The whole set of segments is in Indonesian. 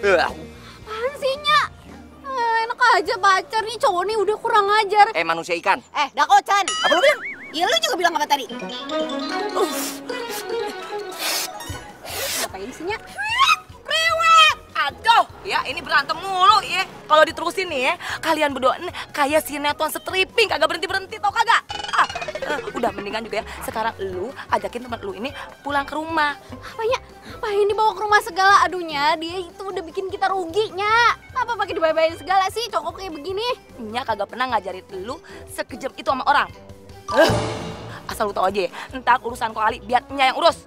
Apaan sih, Nya? Enak aja pacar nih, cowok nih udah kurang ajar. Manusia ikan. Dakocan. Apa lu bilang? Iya, lu juga bilang apa tadi? Ngapain sih, Nya? Rewet! Aduh, ya ini berantem mulu ya. Kalau diterusin nih ya, kalian berdua nih kayak sinetron stripping, kagak berhenti-berhenti tau kagak? Udah mendingan juga ya, sekarang lu ajakin teman lu ini pulang ke rumah. Apanya? Ngapain dibawa ke rumah segala? Aduhnya, dia itu udah bikin kita rugi, Nya. Apa pakai dibayar-bayarin segala sih, cowok kayak begini? Nya kagak pernah ngajarin lu sekejam itu sama orang. Asal lu tau aja ya, entar urusan kok kali biar Nya yang urus.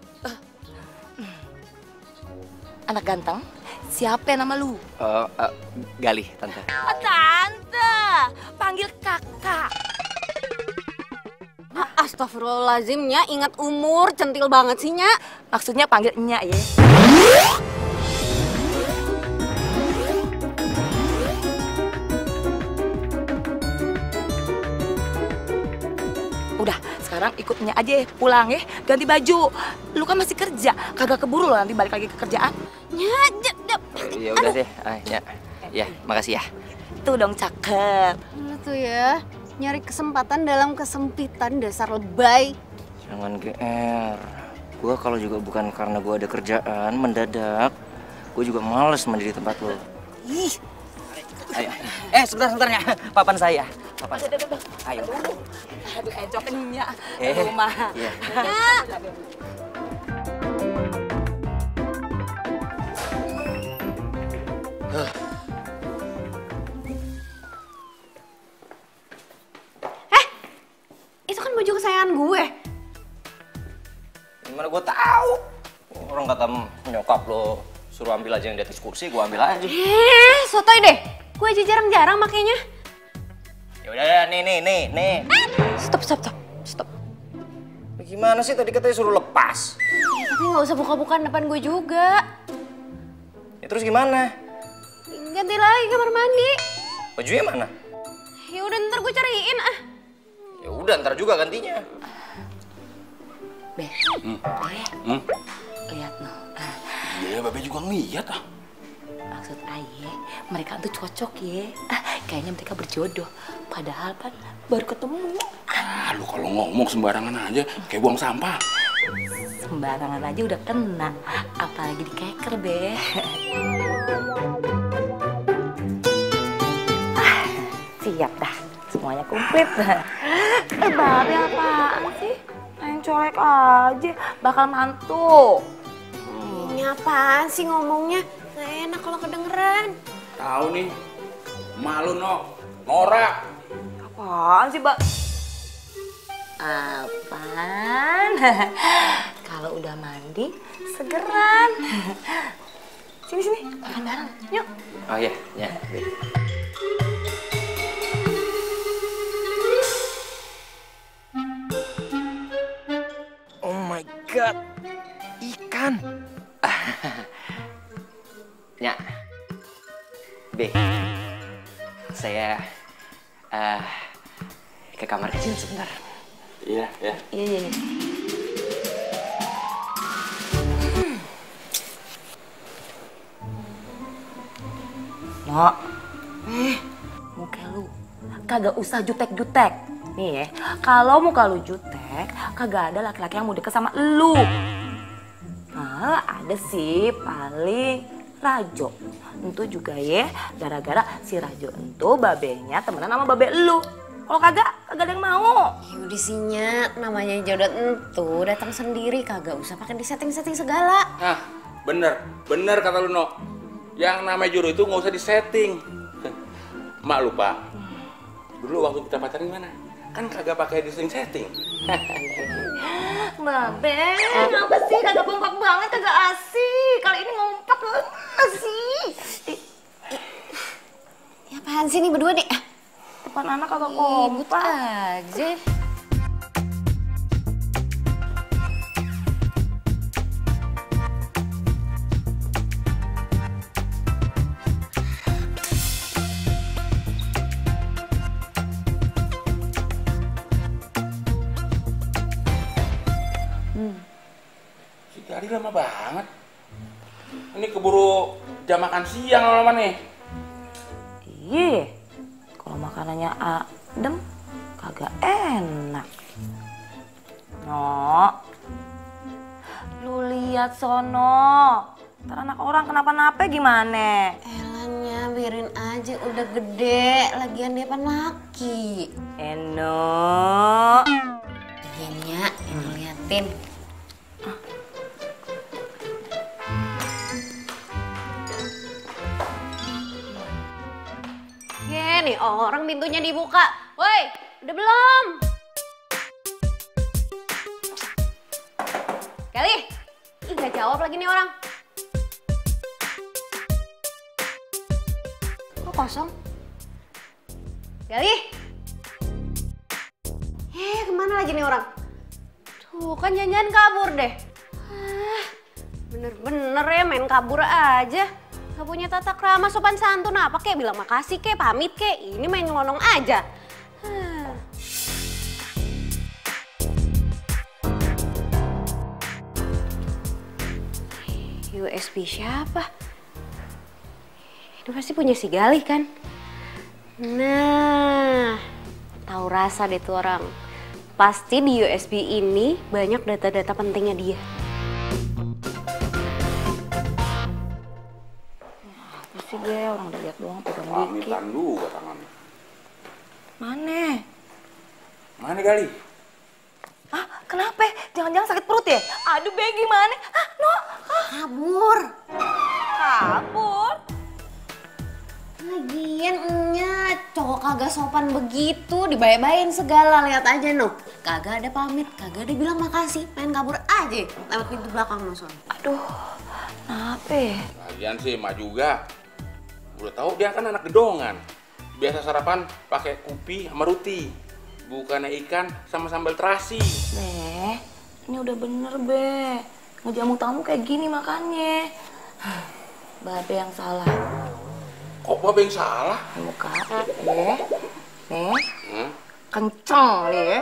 Anak ganteng, siapa nama lu? Galih, Tante. Tante, panggil kakak. Astagfirullahaladzim, Nya. Ingat umur, centil banget sih, Nya. Maksudnya panggil Nya ya. Udah, sekarang ikut Nya aja pulang ya, ganti baju. Lu kan masih kerja, kagak keburu lo nanti balik lagi ke kerjaan. Nya, Ya udah deh, Nya. Ya, makasih ya. Tuh dong cakep. lu tuh ya, nyari kesempatan dalam kesempitan, dasar lebay. Jangan GR. Gua kalau juga bukan karena gua ada kerjaan mendadak, gua juga males mandi di tempat lo. Ih, Ayo. Sebentar ya. Papan saya. Papan. Ayo. Aduh, ejok Nya. Rumah. Iya. itu kan baju kesayangan gue. Gimana gua tahu? Orang kata nyokap lo suruh ambil aja yang di atas kursi, gua ambil aja. Sotoy deh. Gue aja jarang-jarang makainya. Ya udah, nih. Stop. Gimana sih tadi katanya suruh lepas? Ya, tapi nggak usah buka-bukaan depan gue juga. Ya terus gimana? Ganti lagi kamar mandi. Bajunya mana? Ya udah ntar gue cariin ah. Ya udah ntar juga gantinya. Be, lihat no. Iya, Babe juga ngeliat ah. Maksud Aye, mereka tuh cocok ya. Kayaknya mereka berjodoh. Padahal kan baru ketemu. Lu kalau ngomong sembarangan aja, kayak buang sampah. Sembarangan aja udah kena. Apalagi di keker, Be. Siap dah. Semuanya komplit. Babe apaan sih? Main colek aja. Bakal mantu. Ini apaan sih ngomongnya? Gak enak kalau kedengeran. Tahu nih, malu Nora. Apaan sih, Mbak? Apaan? Kalau udah mandi, segeran. Sini, makan bareng. Yuk. Oh iya, ya. Oh my god, ikan. Ya, B, saya ke kamar kecil sebentar. Iya. Iya. Mak, muka lu kagak usah jutek-jutek. Nih ya, kalau muka lu jutek, kagak ada laki-laki yang mau deket sama lu. Nah, ada sih paling Rajo. Itu juga ya, gara-gara si Rajo itu babenya temenan sama babe lu. Kalau kagak ada yang mau. Ya udah sinya, namanya jodoh entu datang sendiri, kagak usah pakai disetting-setting segala. Nah, bener kata lu Yang namanya jodoh itu nggak usah disetting. Mak lupa. Dulu waktu kita pacaran gimana? Kan kagak pakai disetting. Babe, apa sih? Kagak kompak banget, kagak asik. Kali ini ngompak banget sih. Ya apaan sih nih berdua nih? Depan anak kagak Ribut kompak. aja. Si Gari lama banget. Ini keburu jam makan siang lama nih. Iya, kalau makanannya adem kagak enak. No, lu lihat sono, ntar anak orang kenapa-napa gimana? Elanya biarin aja, udah gede, lagian dia kan laki. Eno. Ini ya, yang liatin. Nih orang pintunya dibuka. Woi, udah belum? Kali, ih gak jawab lagi nih orang. Kok kosong? Kali? Kemana lagi nih orang? Tuh kan jangan kabur deh. Bener-bener ya main kabur aja. Gak punya tata krama sopan santun apa kek, bilang makasih kek, pamit kek. Ini main nyelonong aja. USB siapa? Itu pasti punya si Galih kan? Nah, tahu rasa deh tuh orang. Pasti di USB ini banyak data-data pentingnya dia. Sih gue orang udah lihat doang pegang dikit. Pamitan juga tangannya. Mana? Mana kali? Ah, kenapa? Jangan-jangan sakit perut ya? Aduh, Be, gimana? Ah, No. Kabur. Kabur? Lagian enyak, cowok kagak sopan begitu, dibayar-bayarin segala, lihat aja noh. Kagak ada pamit, kagak ada bilang makasih, main kabur aja lewat pintu belakang noh son. Aduh, kenapa ya? Lagian sih emak juga. Udah tahu dia kan anak gedongan. Biasa sarapan pakai kupi sama roti. Bukannya ikan sama sambal terasi. Be, ini udah bener, Be. Ngejamu tamu kayak gini makannya. Babe yang salah. Kok babe yang salah? Muka, nih, kenceng nih ya.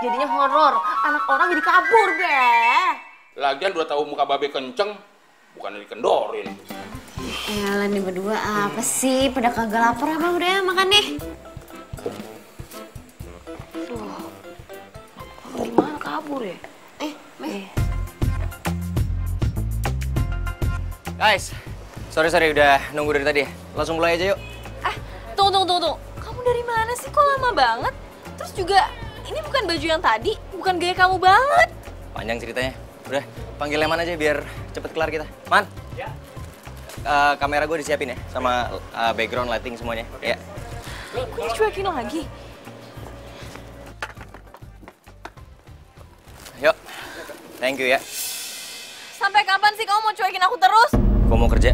Jadinya horor. Anak orang jadi kabur, Be. Lagian udah tahu muka babe kenceng, bukan dikendorin. Elah nih berdua apa sih? Pada kagak lapar apa udah makan nih? Gimana kabur ya? Guys, sorry udah nunggu dari tadi ya. Langsung mulai aja yuk. Tunggu. Kamu dari mana sih? Kok lama banget? Terus juga, ini bukan baju yang tadi, bukan gaya kamu banget. Panjang ceritanya. Udah, panggil Leman aja biar cepet kelar kita. Man. Ya. Kamera gue disiapin ya, sama background lighting semuanya. Ya. Kok dicuekin lagi? Yuk, thank you ya. Sampai kapan sih kamu mau cuekin aku terus? Gue mau kerja.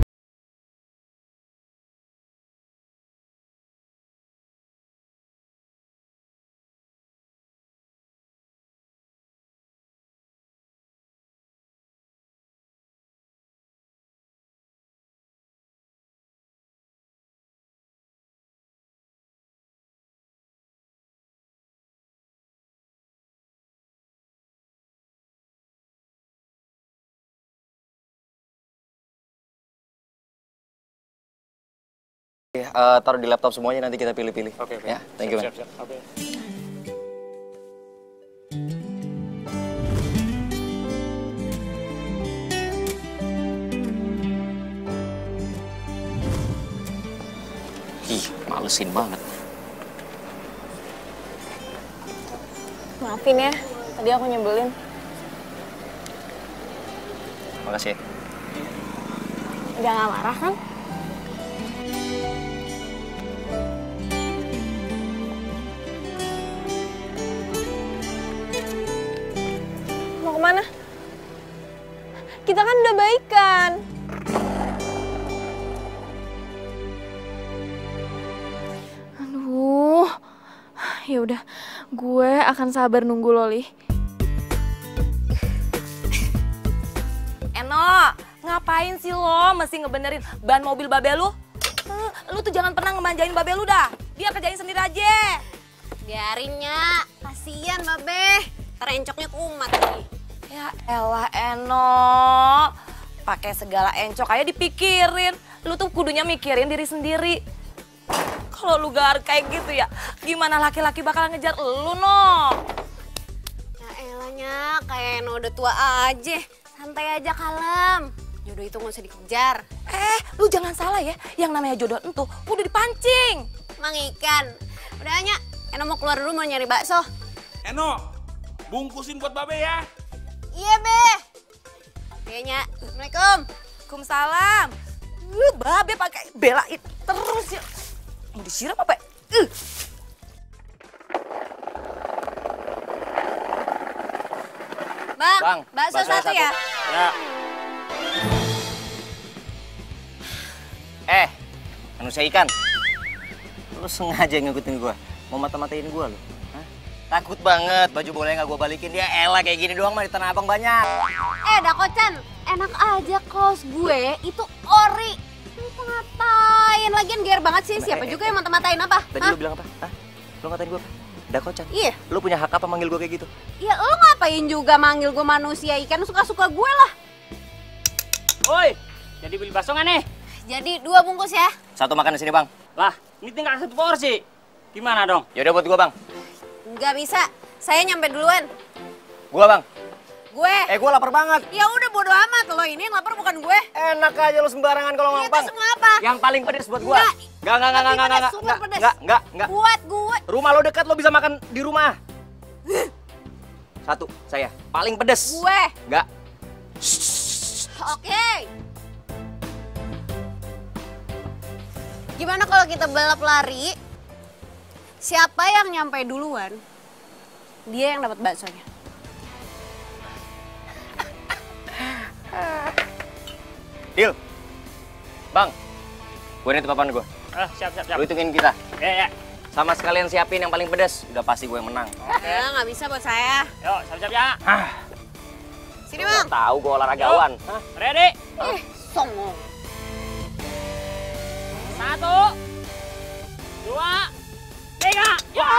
Taruh di laptop semuanya, nanti kita pilih-pilih. Oke. Ya, thank you, man. Siap. Oke. Ih, malesin banget. Maafin ya, tadi aku nyebelin. Makasih ya. Udah gak marah kan? Mau kemana? Kita kan udah baikan. Aduh, ya udah, gue akan sabar nunggu Loli. Eno, ngapain sih lo mesti ngebenerin ban mobil babe lu? Lu tuh jangan pernah ngemanjain babe lu dah. Dia kerjain sendiri aja. Biarinnya, kasihan babe. Terencoknya kumat nih. Ya elah Eno, pakai segala encok aja dipikirin. Lu tuh kudunya mikirin diri sendiri. Kalau lu gak kayak gitu ya, gimana laki-laki bakal ngejar lu, no? Ya elahnya, kayak Eno udah tua aja. Santai aja, kalem. Jodoh itu gak usah dikejar. Lu jangan salah ya, yang namanya jodoh entuh udah dipancing. Mang ikan. Udah Nya, Eno mau keluar dulu mau nyari bakso. Eno, bungkusin buat Babe ya. Iya, Be. Oke, Nya. Assalamualaikum. Waalaikumsalam. Babe pakai belain terus ya. Mau disiram apa? Bang, bakso satu ya. Ya. Manusia ikan. Lu sengaja ngikutin gua. Mau mata-matain gua lu. Hah? Takut banget baju boleh nggak gua balikin. Dia elah kayak gini doang mah di Tanah Abang banyak. Dakocan, enak aja kaos gue itu ori. Lu ngatain? Lagian gear banget sih. Siapa juga yang mata-matain apa? Tadi lu bilang apa? Hah? Lu ngatain gua apa? Dakocan? Iya. Lu punya hak apa manggil gua kayak gitu? Ya lu ngapain juga manggil gue manusia ikan, suka-suka gue lah. Woi, jadi beli bakso nggak nih? Jadi 2 bungkus ya. Satu makan di sini, Bang. Lah, ini tinggal 1 porsi. Gimana dong? Yaudah buat gua, Bang. Nggak bisa, saya nyampe duluan. Gua, Bang. Gue. Gua lapar banget. Ya udah bodo amat, lo ini yang lapar bukan gue. Enak aja lu sembarangan kalau ngomong, Itu Bang. semua apa? Yang paling pedes buat gua. Nggak. Enggak. Super pedes. Enggak. Buat gue. Rumah lo dekat, lo bisa makan di rumah. Satu, saya. Paling pedes. Gue. Enggak. Oke. Gimana kalau kita balap lari? Siapa yang nyampe duluan, dia yang dapat baksonya. Deal. Bang, gue nitip papan gue. Siap. Lu hitungin kita. Ya. Sama sekalian siapin yang paling pedes. Udah pasti gue yang menang. Nggak bisa buat saya. Yuk, siap-siap ya. Sini bang. Tahu gue olahragawan. Ready? Songong. 1, 2, 3. Ya!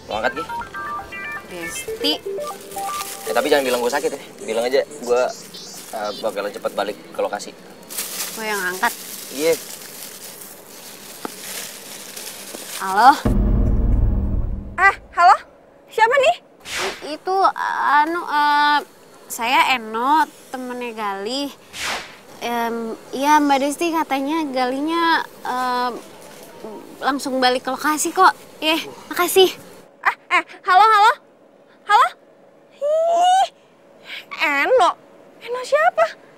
Lo angkat, Gi. Desti. Tapi jangan bilang gue sakit ya. Bilang aja gue bakalan cepet balik ke lokasi. Gue yang angkat. Iya. Halo? Halo? Siapa nih? Itu, saya Eno, temennya Gali. Iya Mbak Desti katanya Galinya langsung balik ke lokasi kok. Makasih. Halo? Halo? Ih, Eno siapa?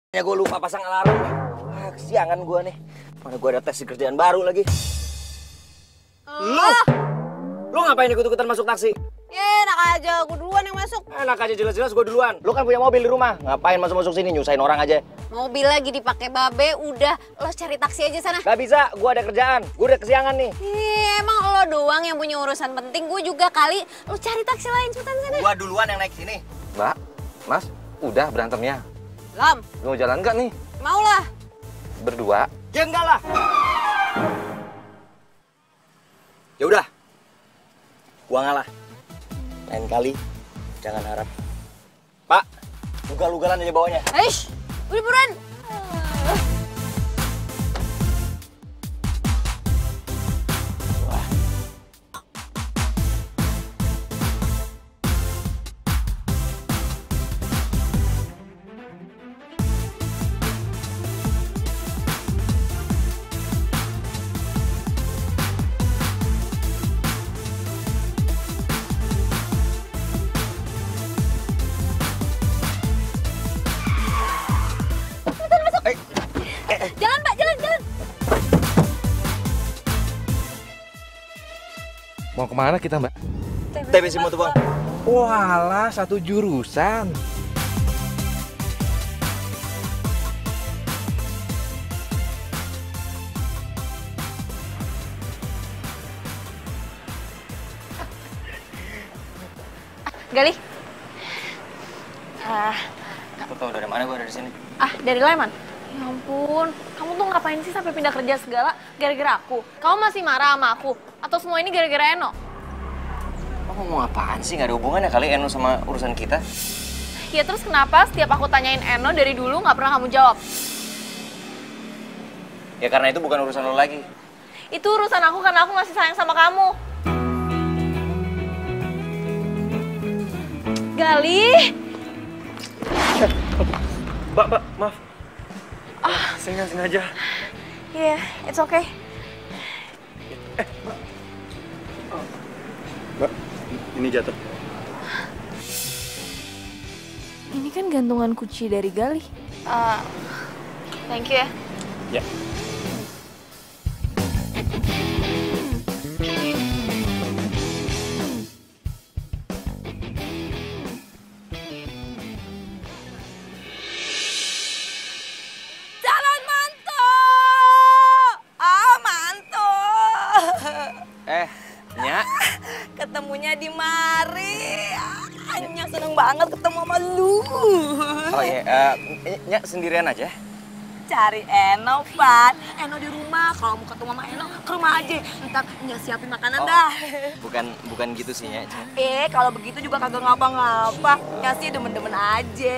Ya gue lupa pasang alarm nih. Kesiangan gue nih. Mana gue ada tes di kerjaan baru lagi. Lo ngapain ikut-ikutan masuk taksi? Enak aja, gue duluan yang masuk. Enak aja jelas-jelas gue duluan. Lo kan punya mobil di rumah. Ngapain masuk-masuk sini nyusahin orang aja? Mobil lagi dipakai Babe, udah lo cari taksi aja sana. Gak bisa, gue ada kerjaan. Gue udah kesiangan nih. Emang lo doang yang punya urusan penting, gue juga kali. Lo cari taksi lain, cepetan sana. Gue duluan yang naik sini. Mbak, Mas, udah berantemnya. Lam, Mau jalan nggak nih? mau lah. Berdua? Ya enggak lah. Ya udah. Gua ngalah. Lain kali jangan harap. Pak, ugal-ugalan aja bawanya. Eish, udah buruan. Jalan Mbak, jalan. Mau kemana kita, Mbak? TBC Moto Bang. Walah, satu jurusan. Gali. Aku tahu dari mana gua ada di sini. Dari Leman. Ya ampun, kamu tuh ngapain sih sampai pindah kerja segala gara-gara aku? Kamu masih marah sama aku? Atau semua ini gara-gara Eno? Lo ngomong apaan sih? Gak ada hubungannya kali Eno sama urusan kita. Ya terus kenapa setiap aku tanyain Eno dari dulu nggak pernah kamu jawab? Ya karena itu bukan urusan lo lagi. Itu urusan aku karena aku masih sayang sama kamu. Gali. Mbak, maaf. Saya nggak sengaja. Iya, it's okay. Mbak, ini jatuh. Ini kan gantungan kunci dari Gali. Thank you ya. Ya. Calon mantu! Mantu! Nya. Ketemunya di mari. Anya seneng banget ketemu sama lu. Oh iya, Nya sendirian aja. Cari Eno, Pan. Eno di rumah. Kalau mau ketemu sama Eno, ke rumah aja. Ntar Nya siapin makanan dah. Bukan gitu sih, Nya. Kalau begitu juga kagak ngapa-ngapa. Ya sih demen-demen aja.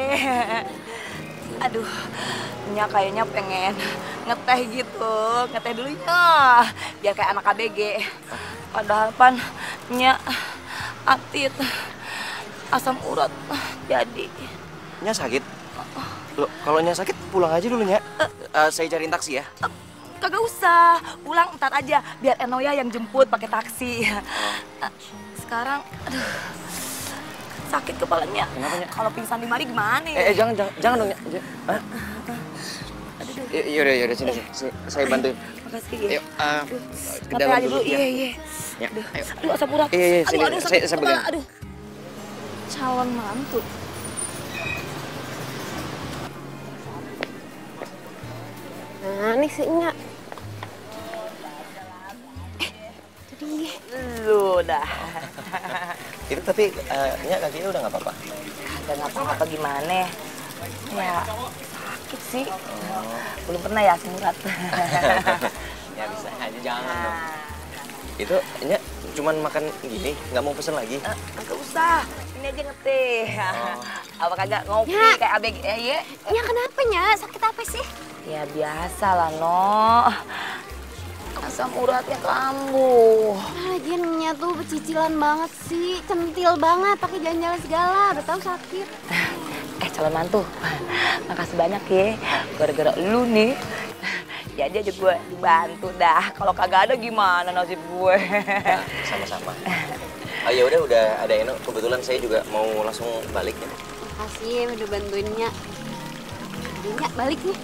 Aduh, Nya kayaknya pengen ngeteh gitu, ngeteh dulu ya, biar kayak anak ABG. Padahal pan Nya atit, asam urat jadi. Nya sakit? Loh, kalau Nya sakit pulang aja dulu, Nya. Saya cariin taksi ya. Kagak usah, pulang ntar aja, biar Enoya yang jemput pakai taksi. Sekarang, aduh, sakit kepalanya. Kenapa, Nya? Kalau pingsan di mari gimana ya? Jangan dong, Nya. Yaudah, sini. Saya bantuin. Makasih ya. Yuk, ke Ngeteh dalam aja dulu, ya. iya. Ya, ayo. Aduh, asam urat. Iya, sini. Aduh, sakit Saya kepala, pegang. aduh. Calon mantu. Nah, nih si Nya. Lu dah. Itu tapi Nya kakinya udah nggak apa-apa. Kagak ngapa-ngapa gimana. Ya, sakit sih. Belum pernah ya asam urat. Ya bisa aja, jangan dong. Itu Nya cuman makan gini, nggak mau pesen lagi? Kagak usah. Ini aja ngeteh. Apa kagak ngopi Ya. kayak ABG ya? Nya kenapa Nya? Sakit apa sih? Ya biasa lah, No. Asam uratnya kambuh. Lagian Nya tuh pecicilan banget sih, centil banget, pakai jalan-jalan segala, udah tahu sakit. Calon mantu, makasih banyak ya. Gara-gara lu nih, jadi aja gue dibantu dah. Kalau kagak ada gimana nasib gue? Ya, sama-sama. Ya udah ada Eno. Kebetulan saya juga mau langsung balik ya. Makasih udah bantuin Nya. Nya balik nih.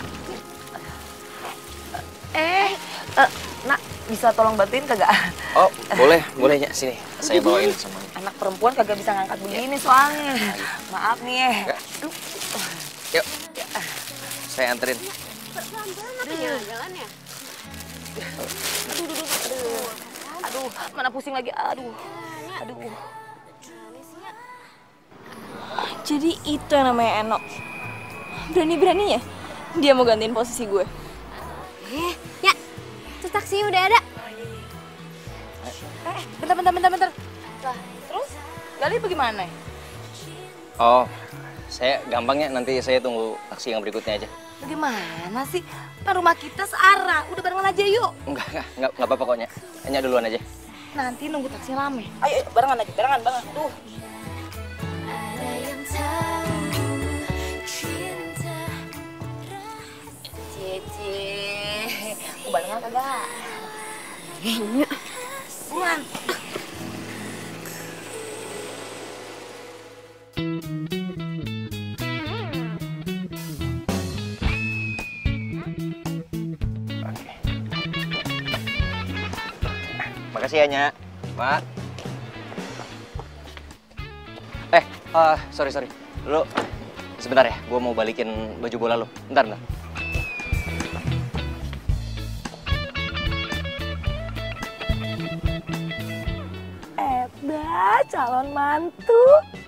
Nak, bisa tolong bantuin kagak? Oh, boleh Nya. Sini, saya bawain semuanya. Anak perempuan kagak bisa ngangkat begini soalnya. Maaf nih ya. Aduh. Yuk, saya anterin. Pelan-pelan apa jalan-jalan ya? Aduh, mana pusing lagi. Aduh. Jadi itu yang namanya Eno. Berani-beraninya dia mau gantiin posisi gue. Nya, tuh taksi udah ada. Bentar. Lah, terus Gali bagaimana? Oh, saya gampangnya nanti saya tunggu taksi yang berikutnya aja. Bagaimana sih? Kan rumah kita searah. Udah barengan aja yuk. Enggak apa-apa kok, Nya. Nya duluan aja. Nanti nunggu taksi lama. Ayo, barengan aja, barengan. Tuh. Cici, mau barengan kagak? Nya, Buruan. Oke. Makasih ya, Nya. Mak. Sorry. Lu sebentar ya, gua mau balikin baju bola lu. Bentar. Calon mantu,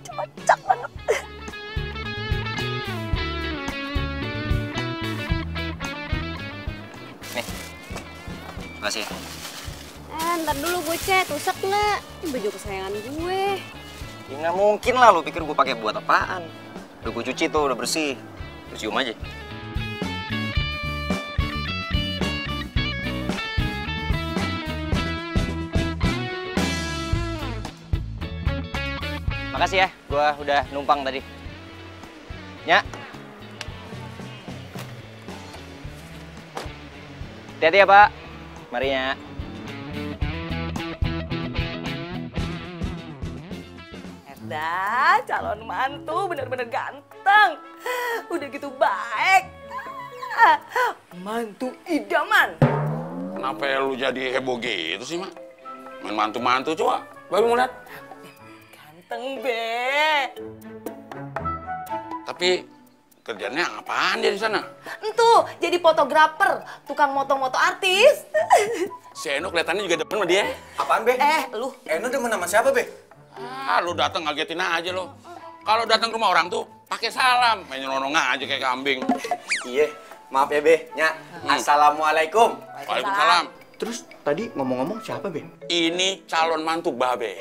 cocok banget. Nih. Makasih ya. ntar dulu gue cek, rusak nggak? Ini baju kesayangan gue. Ya nggak mungkin lah, lu pikir gue pakai buat apaan? Udah gue cuci tuh, udah bersih. Lu cium aja. Makasih ya, gue udah numpang tadi. Nya. Hati-hati ya, Pak. Mari, Nya. Calon mantu bener-bener ganteng. Udah gitu baik. Mantu idaman. Kenapa lu jadi heboh gitu sih, Mak? Main mantu-mantu coba. Baru mau lihat. Ganteng, Be. Tapi kerjanya apaan dia di sana? Entuh, jadi fotografer, tukang moto-moto artis. Si Eno kelihatannya juga demen sama dia. Apaan, Be? Lu. Eno demen sama siapa, Be? Lu datang ngagetin aja lo. Kalau datang ke rumah orang tuh pakai salam, main nyelonong aja kayak kambing. Iya, maaf ya, Be. Nya, Assalamualaikum. Waalaikumsalam. Terus tadi ngomong-ngomong siapa, Be? Ini calon mantu Babe.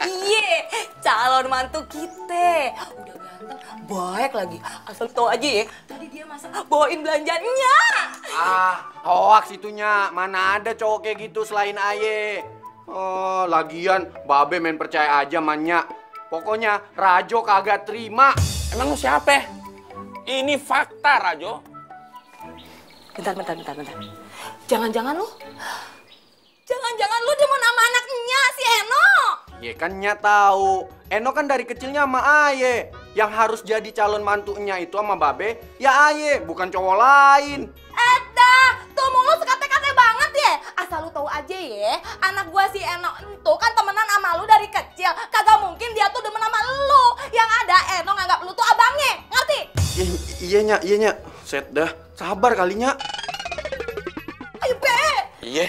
Iya, calon mantu kita. Udah ganteng, baik lagi. Asal tau aja ya, tadi dia masa bawain belanjanya. Ah, hoaks itunya. Mana ada cowok kayak gitu selain Aye. Oh, lagian Babe main percaya aja mannya. Pokoknya Rajo kagak terima. Emang lu siapa? Ini fakta, Rajo. Bentar. Jangan-jangan lu demen sama anaknya si Eno. Ya kan Nya tahu. Eno kan dari kecilnya sama Aye. Yang harus jadi calon mantunya itu sama Babe, ya Aye, bukan cowok lain. Tuh mulut sekate-kate banget ya. Asal lu tahu aja ya, anak gua si Eno itu kan temenan sama lu dari kecil. Kagak mungkin dia tuh demen sama lu. Yang ada Eno nganggap lu tuh abangnya, ngerti? Iya Nya. Set dah, sabar kalinya. Ayo Be. Iya.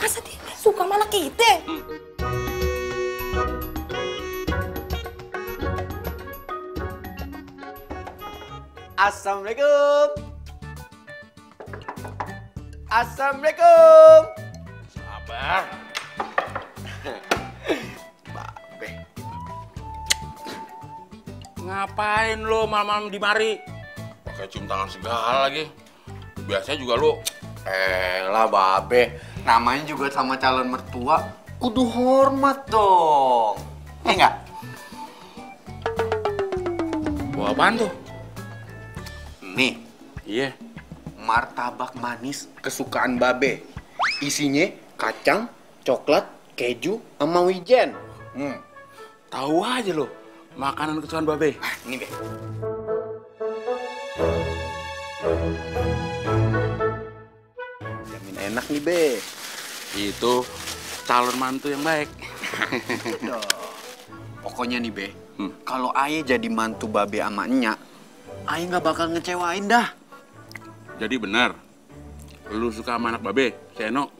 Masa dia suka malah kita? Assalamualaikum. Assalamualaikum. Sabar. Babe. Ngapain lo malam-malam di mari? Pakai cium tangan segala lagi. Biasanya juga lo. Lah Babe, namanya juga sama calon mertua, kudu hormat dong. Enggak? Bawa apaan tuh? Nih, Iya. martabak manis kesukaan Babe. Isinya kacang, coklat, keju, sama wijen. Tahu aja lo. Makanan kesukaan Babe. Ini Be. Jamin enak nih Be. Itu calon mantu yang baik. Pokoknya nih Be, kalau Aye jadi mantu Babe sama Nya, Aye nggak bakal ngecewain dah. Jadi benar. Lu suka sama anak Babe, si Eno?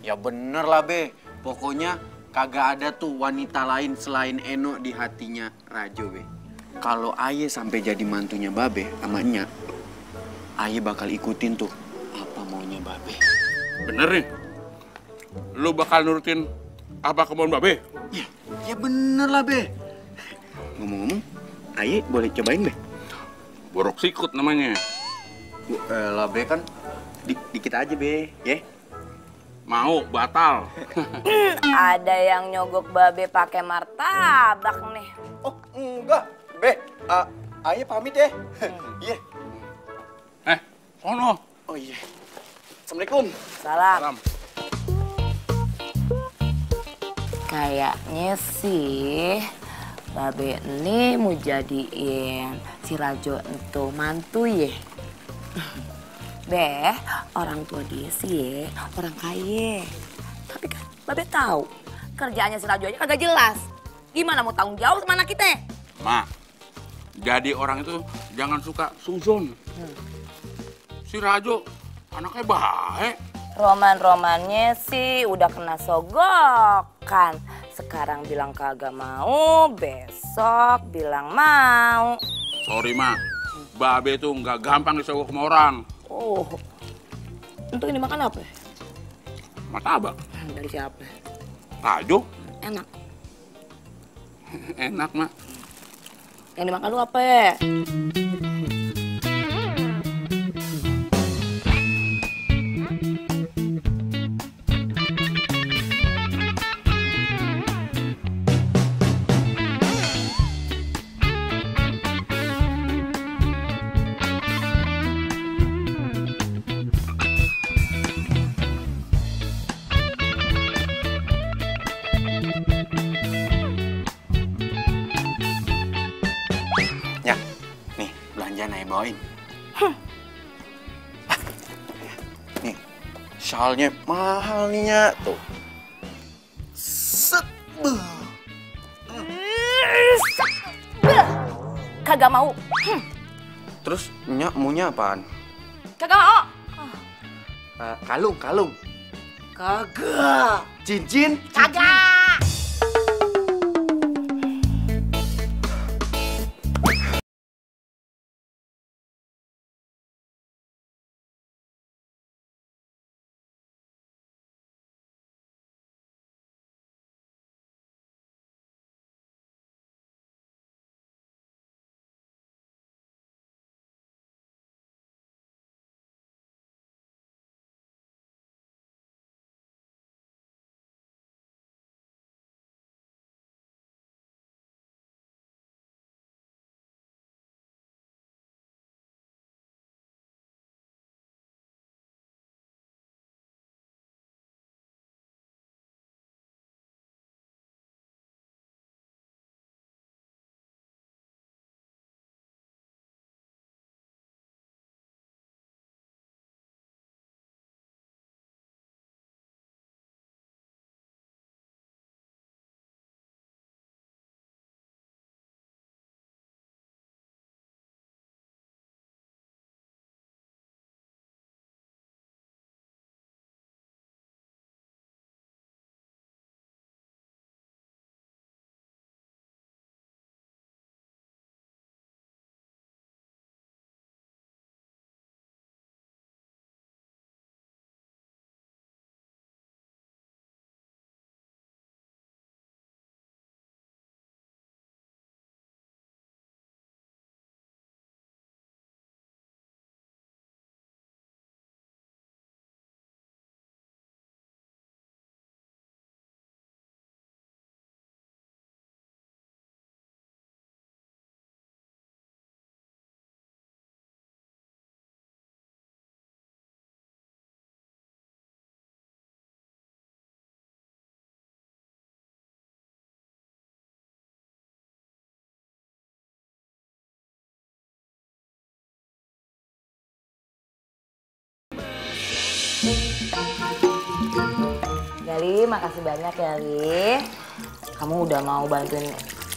Ya bener lah Be, pokoknya kagak ada tuh wanita lain selain Eno di hatinya Rajo Be. Kalau Aye sampai jadi mantunya Babe sama Nya, Aye bakal ikutin tuh apa maunya Babe. Bener nih. Lu bakal nurutin apa kemauan Babe? Ya bener lah Be. Ngomong-ngomong, Aye boleh cobain Be? Borok sikut namanya. Lah Be kan dikit aja Be, ya? Mau, batal. Ada yang nyogok Babe pakai martabak nih. Oh enggak, Be. Aye pamit ya. Iya. Sono. Oh iya. Assalamualaikum. Salam. Salam. Kayaknya sih Babe ini mau jadiin si Rajo itu mantu ya. Be, orang tua dia sih orang kaya. Tapi kan Babe tahu kerjaannya si Rajo aja kagak jelas. Gimana mau tanggung jawab sama anak kita? Ma, jadi orang itu jangan suka suzon. Si Rajo anaknya baik. Roman-romannya sih udah kena sogokan. Sekarang bilang kagak mau, besok bilang mau. Sorry, Ma. Babe tuh nggak gampang disogok sama orang. Oh, untuk ini makan apa? Martabak. Dari siapa? Rajo. Enak. Enak, Ma. Yang dimakan lu apa ya? Ya, nih belanjaan Aye bawain. Nih, shalnya mahal nih Nya. Tuh. Set. Kagak mau. Terus Nya maunya apaan? Kagak mau. Kalung. Kagak. Cincin. Kagak. Gali, makasih banyak ya, Li. Kamu udah mau bantuin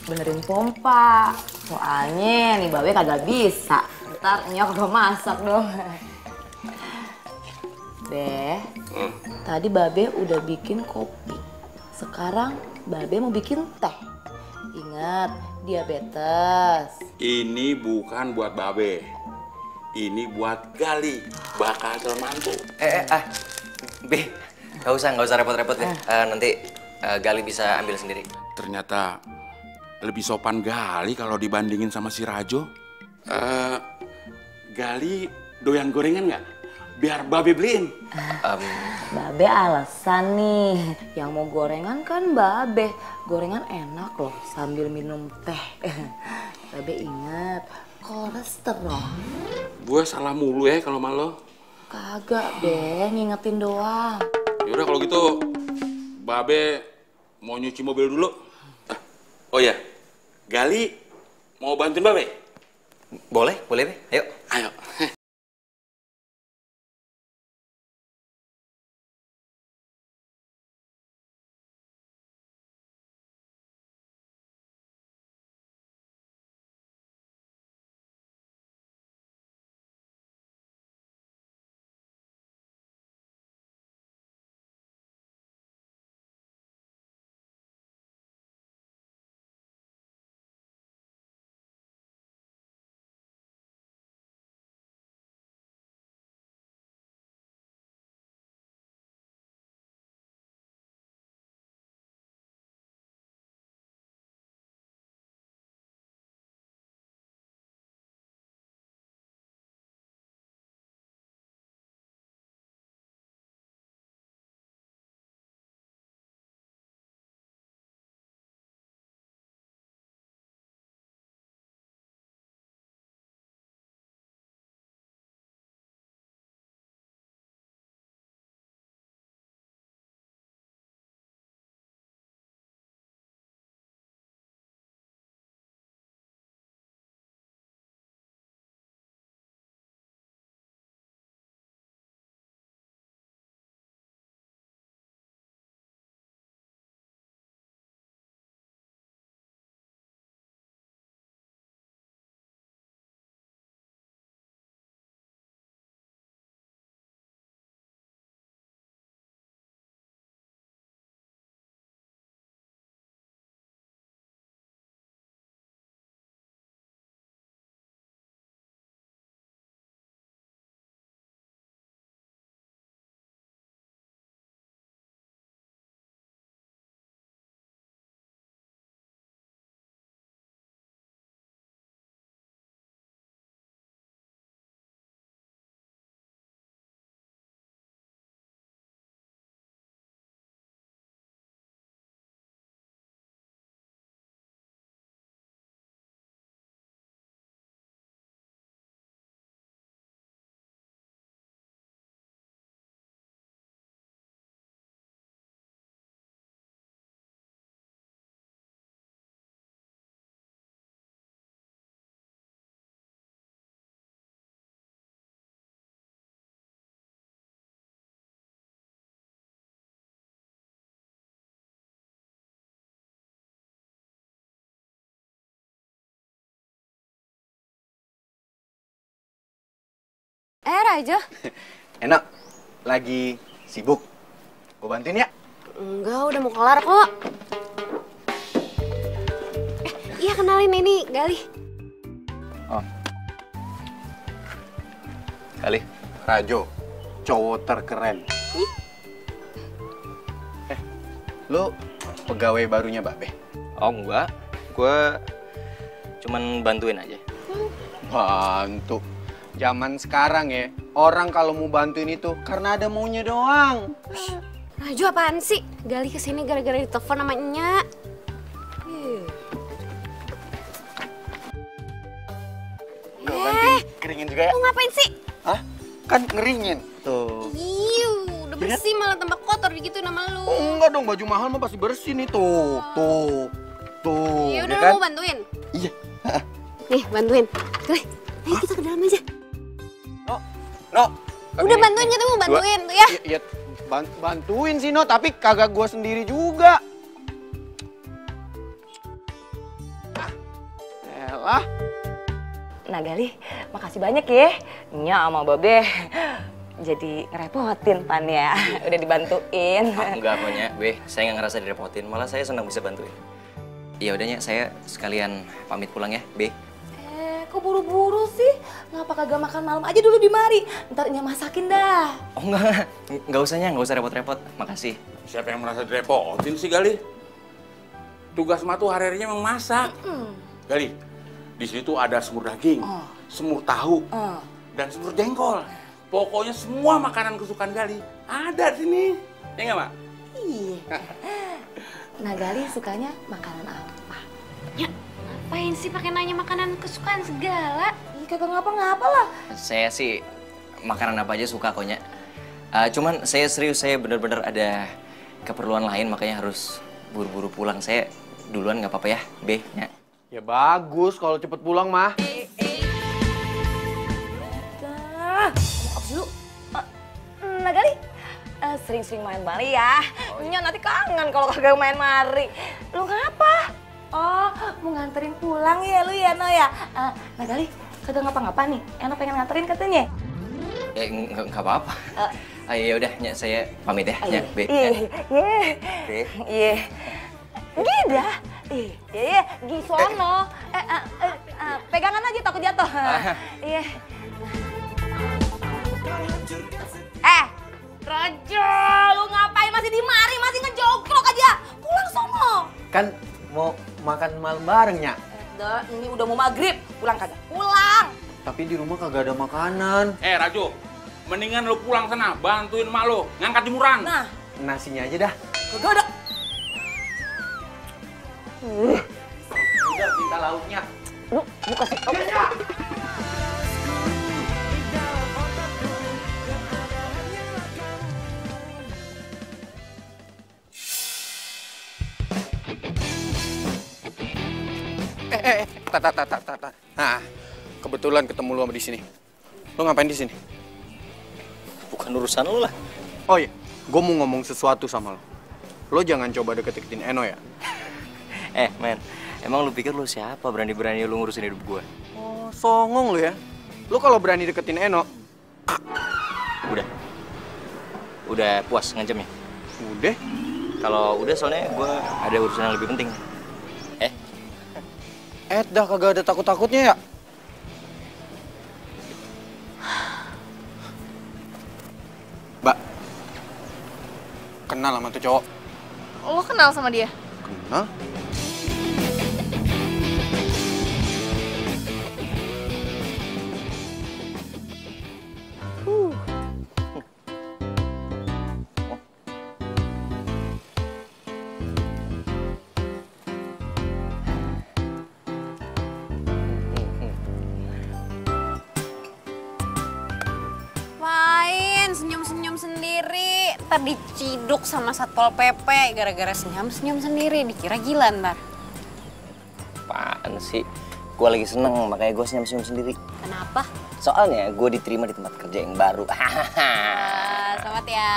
benerin pompa. Soalnya nih Babe kagak bisa. Ntar nyok kagak masak dong. Be, tadi Babe udah bikin kopi. Sekarang Babe mau bikin teh. Ingat, diabetes. Ini bukan buat Babe. Ini buat Gali, bakal mantu. Be, nggak usah repot-repot ya. Nanti Gali bisa ambil sendiri. Ternyata lebih sopan Gali kalau dibandingin sama si Rajo. Gali doyan gorengan nggak? Biar Babe beliin. Babe alasan nih, yang mau gorengan kan Babe. Gorengan enak loh sambil minum teh. Babe ingat, kolesterol. Gue salah mulu ya kalau sama lo. Kagak Be, ngingetin doang. Yaudah kalau gitu, Babe mau nyuci mobil dulu. Oh ya, Gali mau bantuin Babe? Boleh Be. Ayo. Ayo. Rajo. Enak, lagi sibuk. Gue bantuin ya? Enggak, udah mau kelar kok. Iya kenalin ini Gali. Oh. Gali, Rajo, cowok terkeren. Lu pegawai barunya Babe? Oh enggak, gue cuman bantuin aja. Bantu. Zaman sekarang ya, orang kalau mau bantuin itu karena ada maunya doang. Rajo apaan sih? Gali kesini gara-gara ditelepon sama Nya. Keringin juga ya? Lu ngapain sih? Hah? Kan ngeringin. Tuh. Udah bersih malah tambah kotor gitu nama lu. Oh, enggak dong, baju mahal mah pasti bersih nih tuh. Tuh. Ya udah kan? lu mau bantuin. Iya. Nih, bantuin. Gali, ayo kita ke dalam aja. No. Udah bantuin kita mau bantuin tuh ya. Iya, Bantuin sih, No, tapi kagak gua sendiri juga. Elah. Nah Gali, makasih banyak ya. Nya sama Babe jadi ngerepotin Pan ya. Udah dibantuin. Enggak kok, Nya. Saya nggak ngerasa direpotin, malah saya senang bisa bantuin. Ya udahnya, saya sekalian pamit pulang ya, Be. Kok buru-buru sih? Ngapa kagak makan malam aja dulu di mari? Ntar Nya masakin dah. Oh nggak usah, Nya, nggak usah repot-repot. Makasih. Siapa yang merasa direpotin sih, Gali? Tugas mah tuh hari-harinya memang masak. Gali, di sini tuh ada semur daging, semur tahu, dan semur jengkol. Pokoknya semua makanan kesukaan Gali ada di sini. Ya nggak, Mak? Iya. Nah Gali sukanya makanan apa? Ya, ngapain sih pakai nanya makanan kesukaan segala? Ih, kagak ngapa-ngapa lah. Saya sih makanan apa aja suka kok, Nya. Cuman saya serius, saya bener-bener ada keperluan lain, makanya harus buru-buru pulang. Saya duluan nggak apa-apa ya, Be, Nya. Ya bagus kalau cepet pulang mah. Apa sih lu? Nah Gali, sering-sering main mari ya. Nya nanti kangen kalau kagak main mari. Lu ngapa? Oh, mau nganterin pulang ya lu ya, No ya? Nah Gali, kagak ngapa-ngapa nih. Eno pengen nganterin katanya. Nggak apa-apa. Ya udah, Nya, saya pamit ya, Nya, Be. Iya. Gida. Iya, Gisono. Pegangan aja takut jatuh. Iya. Raja, lu ngapain masih di mari, masih ngejogrok aja? Pulang sono. Kan mau makan malam bareng, Nya. Ini udah mau maghrib, pulang kagak? Pulang. Tapi di rumah kagak ada makanan. Rajo, mendingan lu pulang sana, bantuin emak lu ngangkat jemuran. Nah, Nasinya aja dah. kagak ada. Udah, minta lauknya. Lu kasih tau. Tak. Nah, kebetulan ketemu lu sama di sini. Lu ngapain di sini? Bukan urusan lu lah. Oh iya, gue mau ngomong sesuatu sama lo. Lo jangan coba deket-deketin Eno ya. Men, emang lu pikir lu siapa berani-berani lu ngurusin hidup gua? Oh, songong lo ya. Lo kalau berani deketin Eno, Udah puas ngancemnya? udah. Kalau udah, soalnya gua ada urusan yang lebih penting. Dah kagak ada takut-takutnya ya. Mbak, kenal sama tuh cowok? Lo kenal sama dia? Kenal? Main senyum-senyum sendiri, ntar diciduk sama Satpol PP gara-gara senyum-senyum sendiri, dikira gila ntar. Apaan sih? Gua lagi seneng, makanya gua senyum-senyum sendiri. Kenapa? Soalnya gua diterima di tempat kerja yang baru. Selamat ya.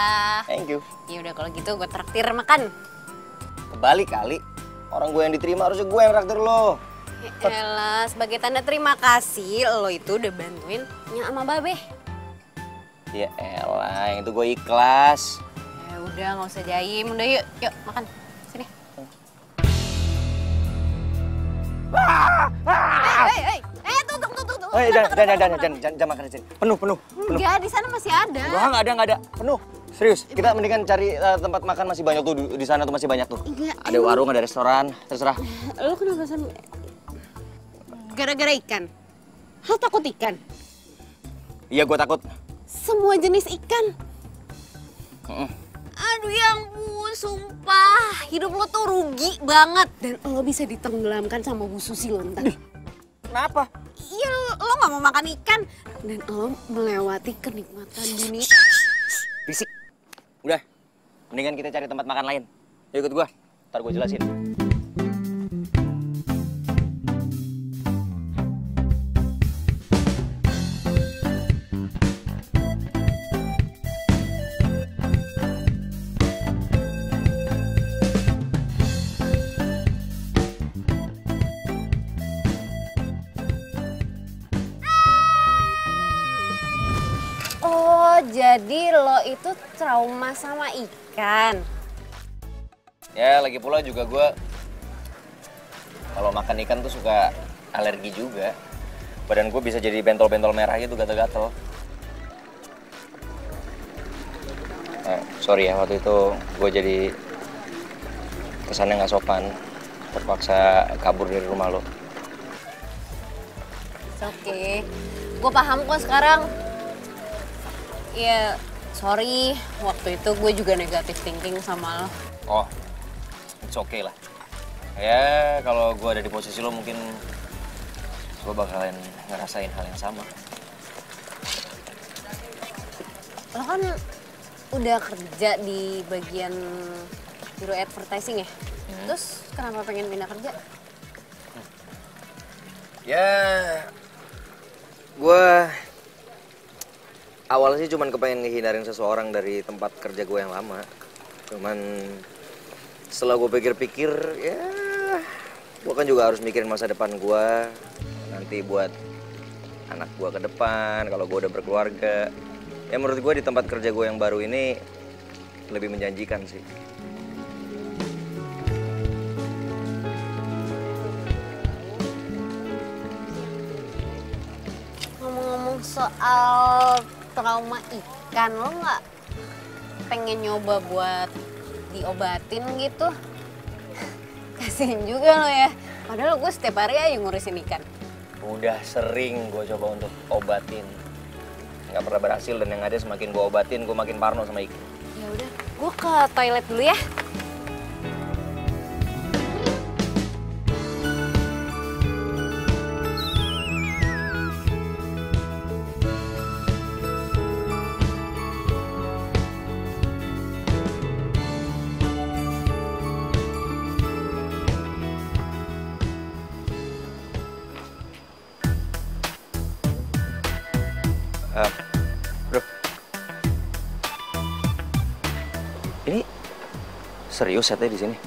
Thank you. Ya udah kalau gitu gue traktir makan. Kebalik kali. Orang gue yang diterima, harusnya gue yang traktir lo. Ya elah, sebagai tanda terima kasih lo itu udah bantuin Nya sama Babe. Ya elah, yang itu gue ikhlas. Ya udah nggak usah jaim, udah yuk makan. Sini. Tunggu. Jangan makan di sini. Penuh. Enggak, di sana masih ada. Enggak ada. Penuh. Serius, kita mendingan cari tempat makan masih banyak tuh di sana tuh masih banyak tuh. Enggak. Ada warung, ada restoran, terserah. Lo kenapa gara-gara ikan? Lo takut ikan? Iya, gue takut. Semua jenis ikan. Aduh ya ampun, sumpah. Hidup lo tuh rugi banget. Dan lo bisa ditenggelamkan sama Bu Susi lo ntar. Kenapa? Iya, lo gak mau makan ikan. Dan lo melewati kenikmatan dunia. Fisik. Udah, mendingan kita cari tempat makan lain. Yuk ikut gue, ntar gue jelasin. Jadi lo itu trauma sama ikan? Ya lagi pula juga gue kalau makan ikan tuh suka alergi juga. Badan gue bisa jadi bentol-bentol merah gitu, gatel-gatel. Sorry ya, waktu itu gue jadi kesannya nggak sopan. Terpaksa kabur dari rumah lo. Oke, gue paham kok sekarang. Ya, sorry, waktu itu gue juga negatif thinking sama lo. Oh, it's okay lah. Ya, kalau gue ada di posisi lo mungkin gue bakalan ngerasain hal yang sama. Lo kan udah kerja di bagian biro advertising ya? Terus kenapa pengen pindah kerja? Ya, gue awalnya sih cuman kepengen ngehindarin seseorang dari tempat kerja gue yang lama. Cuman setelah gue pikir-pikir, ya gue kan juga harus mikirin masa depan gue. Nanti buat anak gue ke depan, kalau gue udah berkeluarga. Ya menurut gue di tempat kerja gue yang baru ini lebih menjanjikan sih. Ngomong-ngomong soal trauma ikan, lo nggak pengen nyoba buat diobatin gitu? Kasihin juga lo ya, padahal gue setiap hari aja ngurusin ikan. Udah sering gue coba untuk obatin. Nggak pernah berhasil dan yang ada semakin gue obatin, gue makin parno sama ikan. Ya udah, gue ke toilet dulu ya. Bro, ini serius setnya di sini?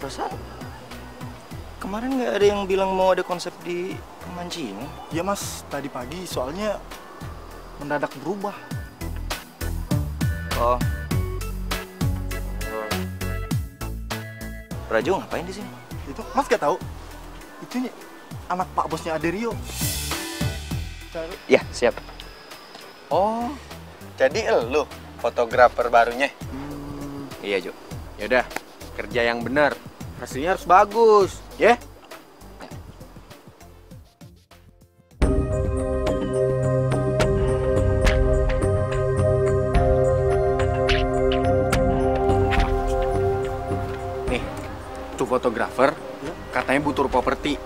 Perasaan kemarin nggak ada yang bilang mau ada konsep di pemancingan. Iya mas, tadi pagi soalnya mendadak berubah. Oh, Rajo ngapain di sini? Itu mas gak tahu? Itu anak pak bosnya Aderio. Ya, siap. Oh, jadi elu fotografer barunya? Iya, Jo. Yaudah, kerja yang benar. Hasilnya harus bagus, ya? Nih, tuh fotografer katanya butuh properti.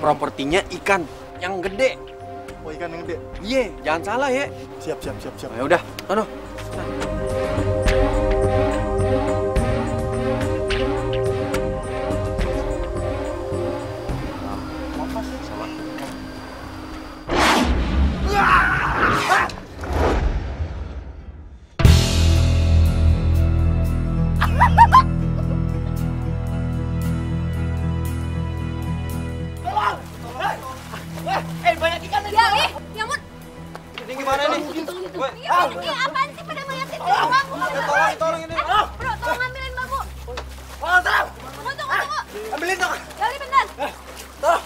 Propertinya ikan yang gede. Oh ikan yang gede. Iya, jangan salah ya. Siap. Ya udah, sono. Apaan sih pada ngeliatin ke bangku? Tolong ini. Bro, tolong ambilin bangku. Tolong. Tunggu. Ambilin dong. Gali bentar. Tolong.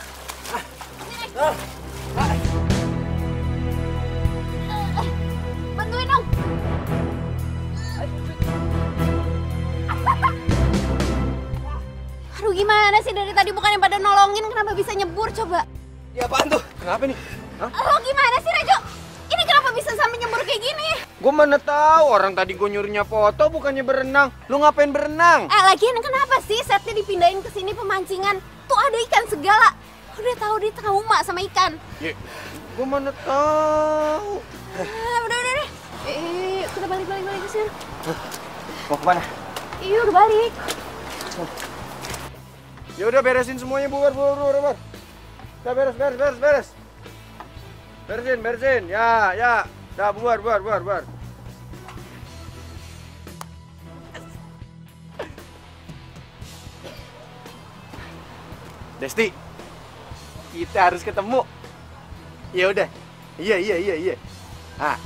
Bantuin dong. Aduh gimana sih dari tadi bukannya pada nolongin, kenapa bisa nyebur coba? Ya apaan tuh? Kenapa nih? Lo gimana sih Rajo? Ini kenapa bisa sampai nyebur kayak gini? Gue mana tahu, orang tadi gue nyuruhnya foto bukannya berenang. Lu ngapain berenang? Lagian kenapa sih setnya dipindahin ke sini pemancingan? Tuh ada ikan segala. Udah tahu dia trauma sama ikan. Ya, gue mana tahu. Udah. Udah balik ke sini. Mau kemana? Iya udah balik. Ya udah beresin semuanya, bubar. Udah beres. Beresin. Ya. Udah bubar. Desti, kita harus ketemu. Ya udah. Iya. Ah,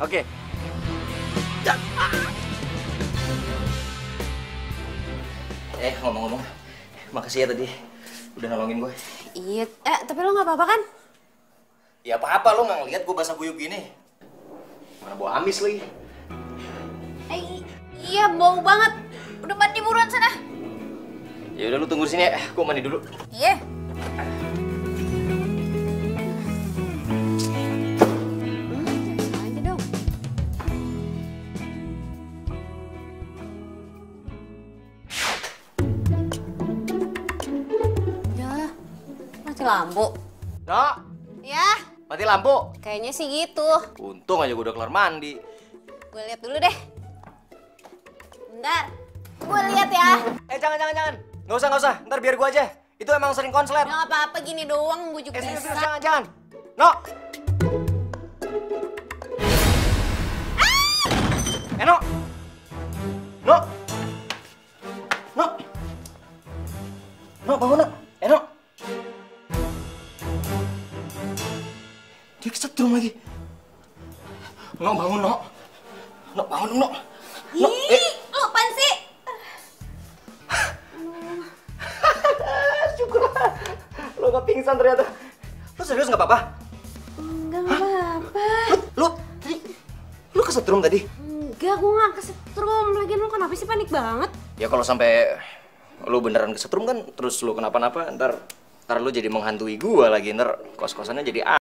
oke. Ngomong-ngomong, makasih ya tadi udah nolongin gue. Iya, tapi lo nggak apa-apa kan? Ya apa-apa, lo nggak ngeliat gue basah kuyup gini. Mana bau amis lagi. Iya, bau banget. Udah mandi buruan sana. Ya udah lu tunggu sini ya, gue mandi dulu. Iya. Aja dong. Ya, mati lampu. No, Ya, mati lampu. kayaknya sih gitu. Untung aja gue udah kelar mandi. Gue lihat dulu deh. Bentar. Gue lihat ya. Jangan. Nggak usah. Ntar biar gue aja. Itu emang sering konslet. Ya nggak apa-apa, gini doang bujuk Serius, bisa. jangan. No. No. No. No. No, bangun, no. No. Dia kesetrum lagi. No, bangun, no. No, bangun, no. No, Lo apaan sih? Syukurlah. Lo gak pingsan ternyata. Lo serius gak apa-apa? Enggak apa-apa. Lo kesetrum tadi? Enggak, gue gak kesetrum. Lagian lo kenapa sih panik banget? Ya kalau sampai lo beneran kesetrum kan, terus lo kenapa-napa, ntar lo jadi menghantui gua lagi, ntar kos-kosannya jadi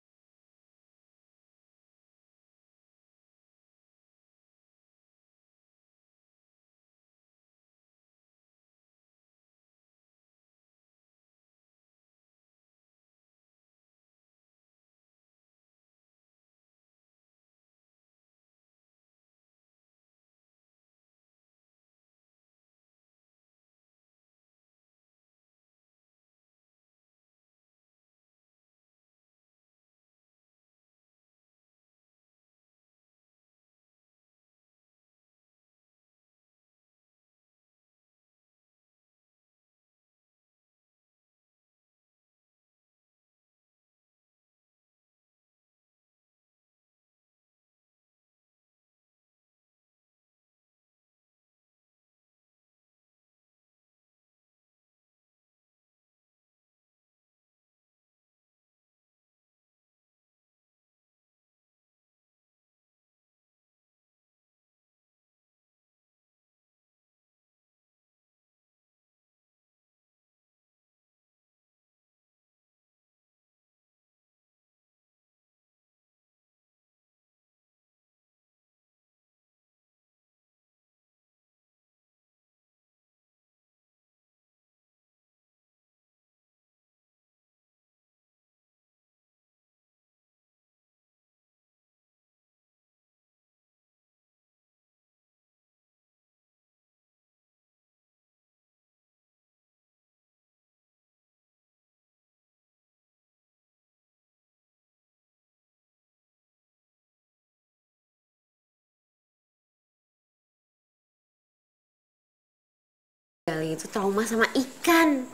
Gali itu trauma sama ikan.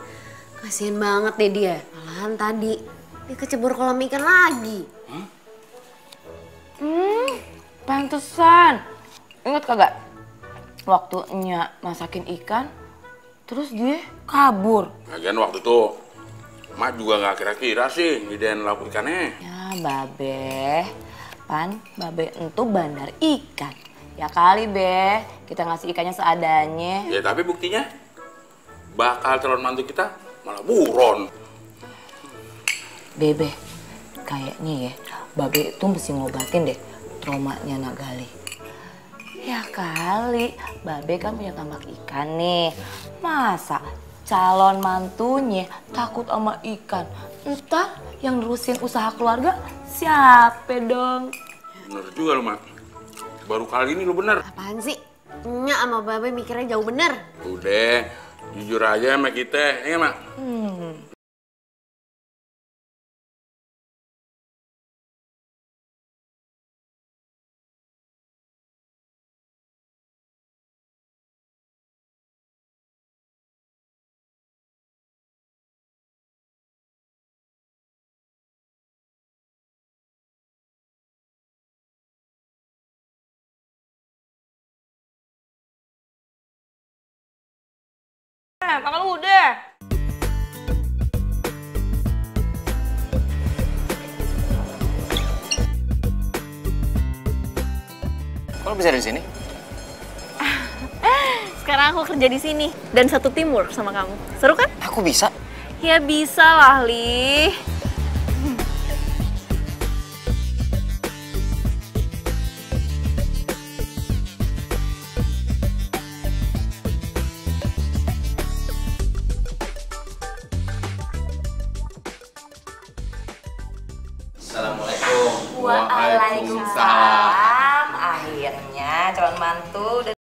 Kasian banget deh dia. Malahan tadi dia kecebur kolam ikan lagi. Pantesan. Ingat kagak? Waktunya masakin ikan, terus dia kabur. Lagian waktu itu Mak juga nggak kira-kira sih ngidein lauk ikannya. Ya, Babe. Babe itu bandar ikan. Ya kali, Be. Kita ngasih ikannya seadanya. Ya tapi buktinya bakal calon mantu kita malah buron. Bebe, kayaknya ya, Babe itu mesti ngobatin deh traumanya Nagali. Ya kali, Babe kan punya tambak ikan nih. Masa calon mantunya takut sama ikan? Entar yang nerusin usaha keluarga siapa dong? Bener juga lu, Mak. Baru kali ini lu bener. Apaan sih? Nya sama Babe mikirnya jauh bener. Udah, jujur aja sama kita, ya Mak? makan udah. Kok lo bisa di sini? Sekarang aku kerja di sini dan satu teamwork sama kamu. Seru kan? Aku bisa. Ya bisa lah, Li. Assalamualaikum. Waalaikumsalam. Akhirnya calon mantu udah.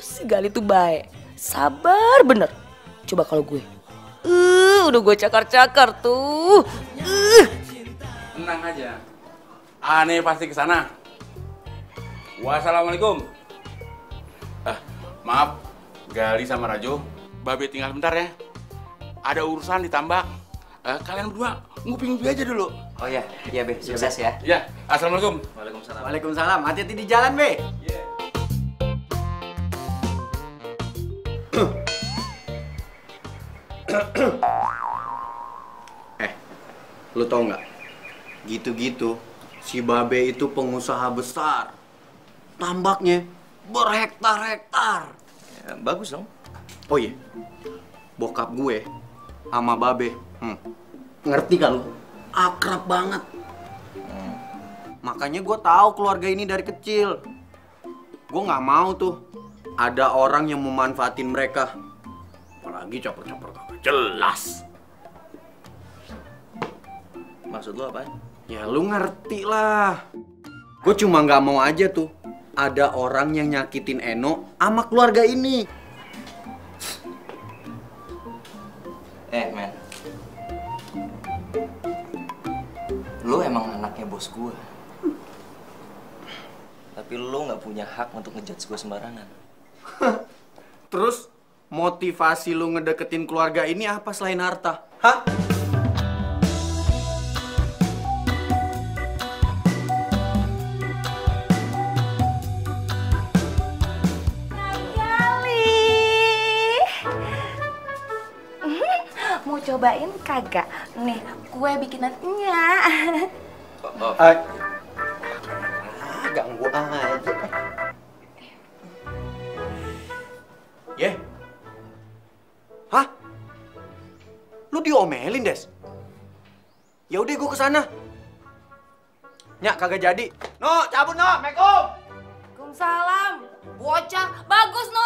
Si Gali tuh baik. Sabar bener. Coba kalau gue. Udah gue cakar-cakar tuh. Tenang aja. Aneh pasti ke sana. Wassalamualaikum. Maaf, Gali sama Rajo. Babe tinggal bentar ya. Ada urusan di tambak. Kalian berdua nguping gue aja dulu. Oh iya, iya Be, sukses ya. Ya, assalamualaikum. Waalaikumsalam. Waalaikumsalam. Hati-hati di jalan, Be. Lu tau nggak? Gitu-gitu, si Babe itu pengusaha besar. Tambaknya berhektar-hektar. Ya, bagus dong. Oh iya, bokap gue sama Babe, ngerti gak lu? Akrab banget. Makanya gue tahu keluarga ini dari kecil. Gue nggak mau tuh ada orang yang memanfaatin mereka. Apalagi caper-caper kagak jelas. Maksud lu apaan? Ya lu ngerti lah. Gue cuma nggak mau aja tuh ada orang yang nyakitin Eno sama keluarga ini. Men. Lu emang anaknya bos gua. Tapi lu nggak punya hak untuk ngejudge gua sembarangan. Terus motivasi lu ngedeketin keluarga ini apa selain harta? Hah? Mau cobain kagak? Nih, kue bikinannya. Ganggu aja. Yeah. Hah? Lu diomelin, Des? Ya udah gua kesana. Nyak kagak jadi. No, cabut no, Assalamualaikum. Waalaikumsalam. bocah. Bagus, no.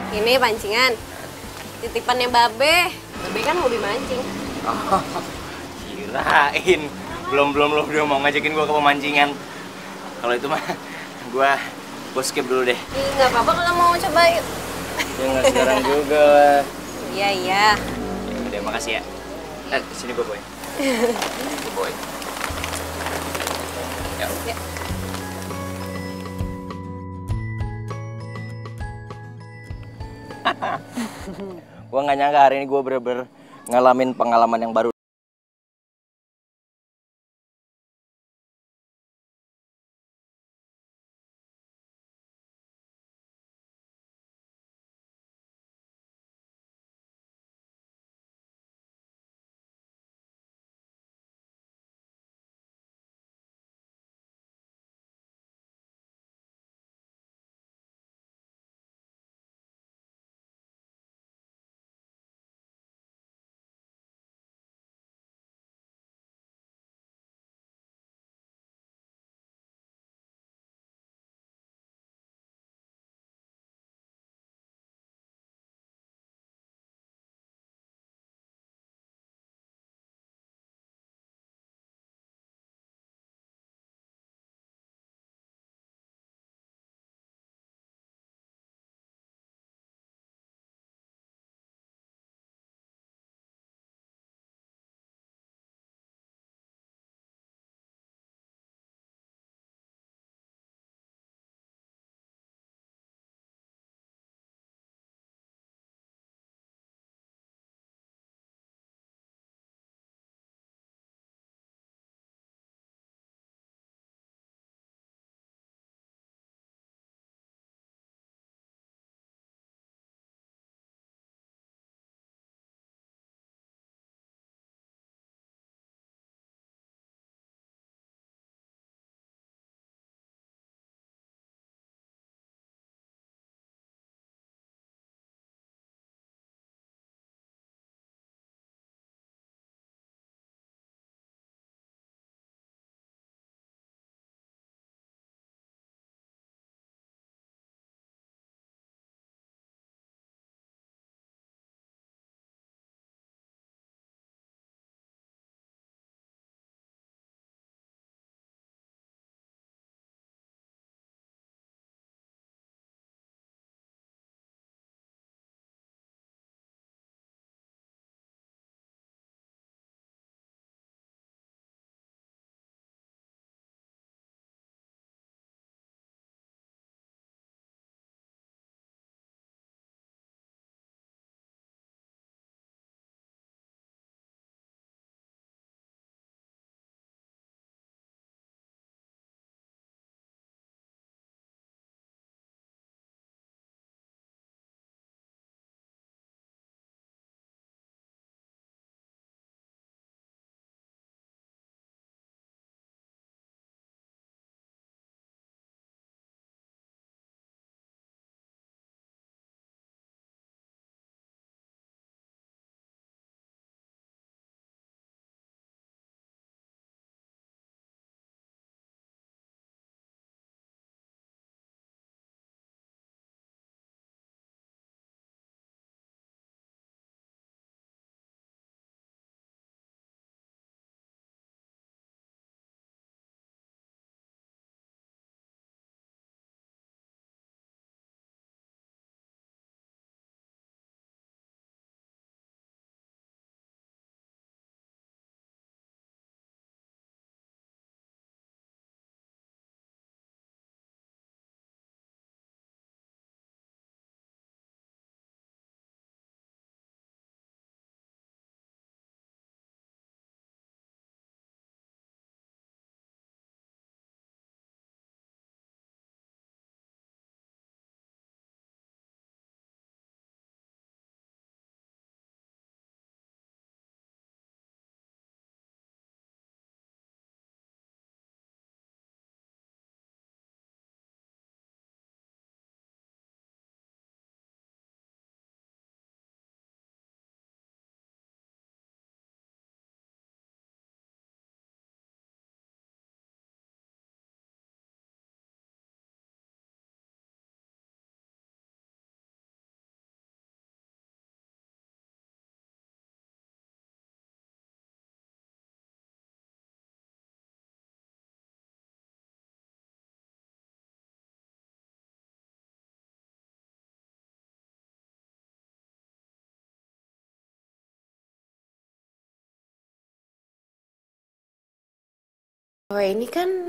Ini pancingan. Titipannya Babe. Babe kan hobi mancing. Oh, kirain. Belum mau ngajakin gua ke pemancingan. Kalau itu mah gua skip dulu deh. Ih, nggak apa-apa kalau mau coba yuk. Ya nggak sekarang juga lah. Iya, iya. Udah, makasih ya. Sini gua boy. Gua boy. Ya. Ya. Gua nggak nyangka hari ini gua bener-bener ngalamin pengalaman yang baru. Cewek ini kan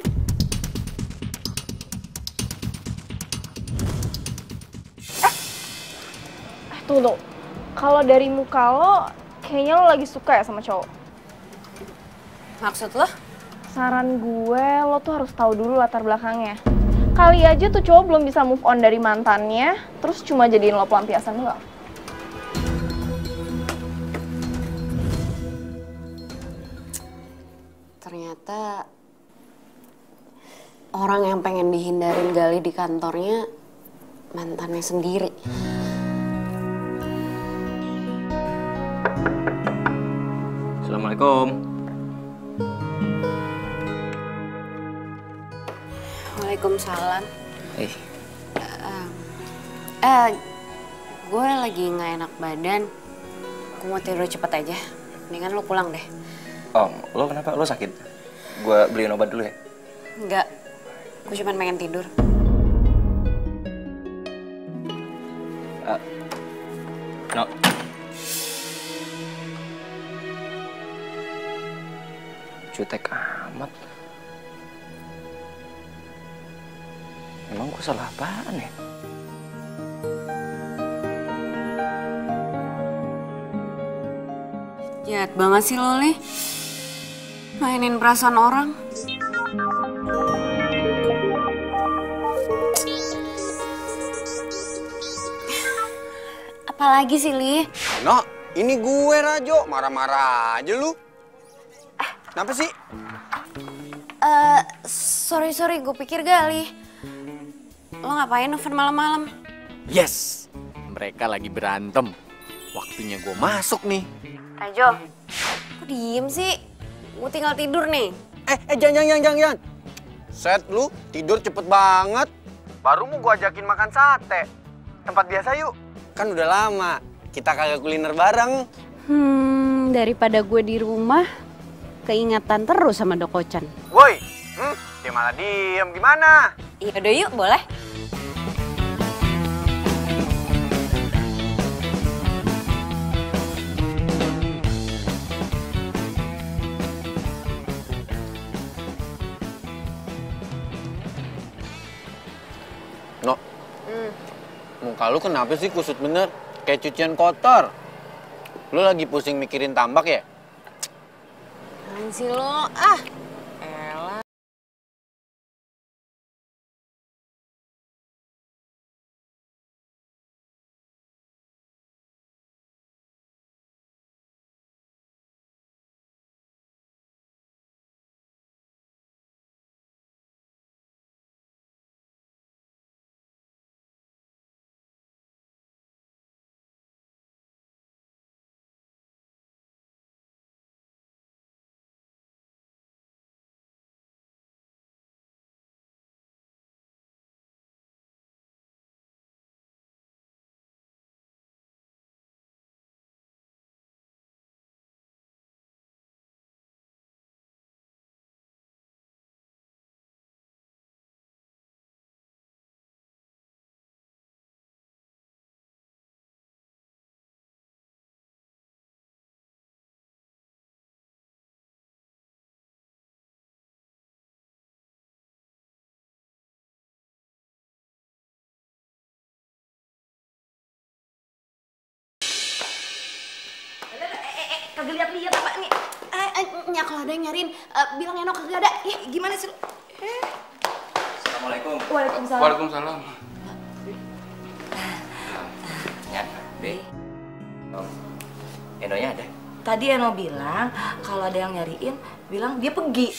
Tunggu. Kalau dari muka lo, kayaknya lo lagi suka ya sama cowok. maksud lo? Saran gue, lo tuh harus tahu dulu latar belakangnya. Kali aja tuh cowok belum bisa move on dari mantannya, terus cuma jadiin lo pelampiasan doang. Ternyata orang yang pengen dihindarin Gali di kantornya mantannya sendiri. Assalamualaikum. Waalaikumsalam. Eh, Gue lagi nggak enak badan. Gue mau tidur cepet aja. Mendingan lo pulang deh. oh, lo kenapa? Lo sakit? Gue beliin obat dulu ya. Enggak, gue cuma pengen tidur. No. Jutek amat. Emang gue salah apaan ya? Jahat banget sih lo, Li. Mainin perasaan orang. Apalagi sih, Li? No, ini gue Rajo, marah-marah aja lu. Kenapa sih? Sorry, gue pikir Gali. Lo ngapain nelfon malam-malam? Yes, mereka lagi berantem. Waktunya gue masuk nih. Ajo, kok diem sih? Gue tinggal tidur nih. Jangan. Set lu, tidur cepet banget. Baru mau gue ajakin makan sate. Tempat biasa yuk. Kan udah lama, kita kagak kuliner bareng. Daripada gue di rumah, keingatan terus sama Dokocan. Woi, dia malah diem, gimana? Iya udah yuk, boleh? No, muka lu kenapa sih kusut bener? Kayak cucian kotor. Lu lagi pusing mikirin tambak ya? Apaan sih lo? Ah, elah. Kagak lihat-lihat apa nih? Nya kalau ada yang nyariin, bilang Eno kagak ada. Ih, gimana sih lu? Assalamualaikum. Waalaikumsalam. Waalaikumsalam. Ya, Be. Enonya ada? Tadi Eno bilang kalau ada yang nyariin, bilang dia pergi.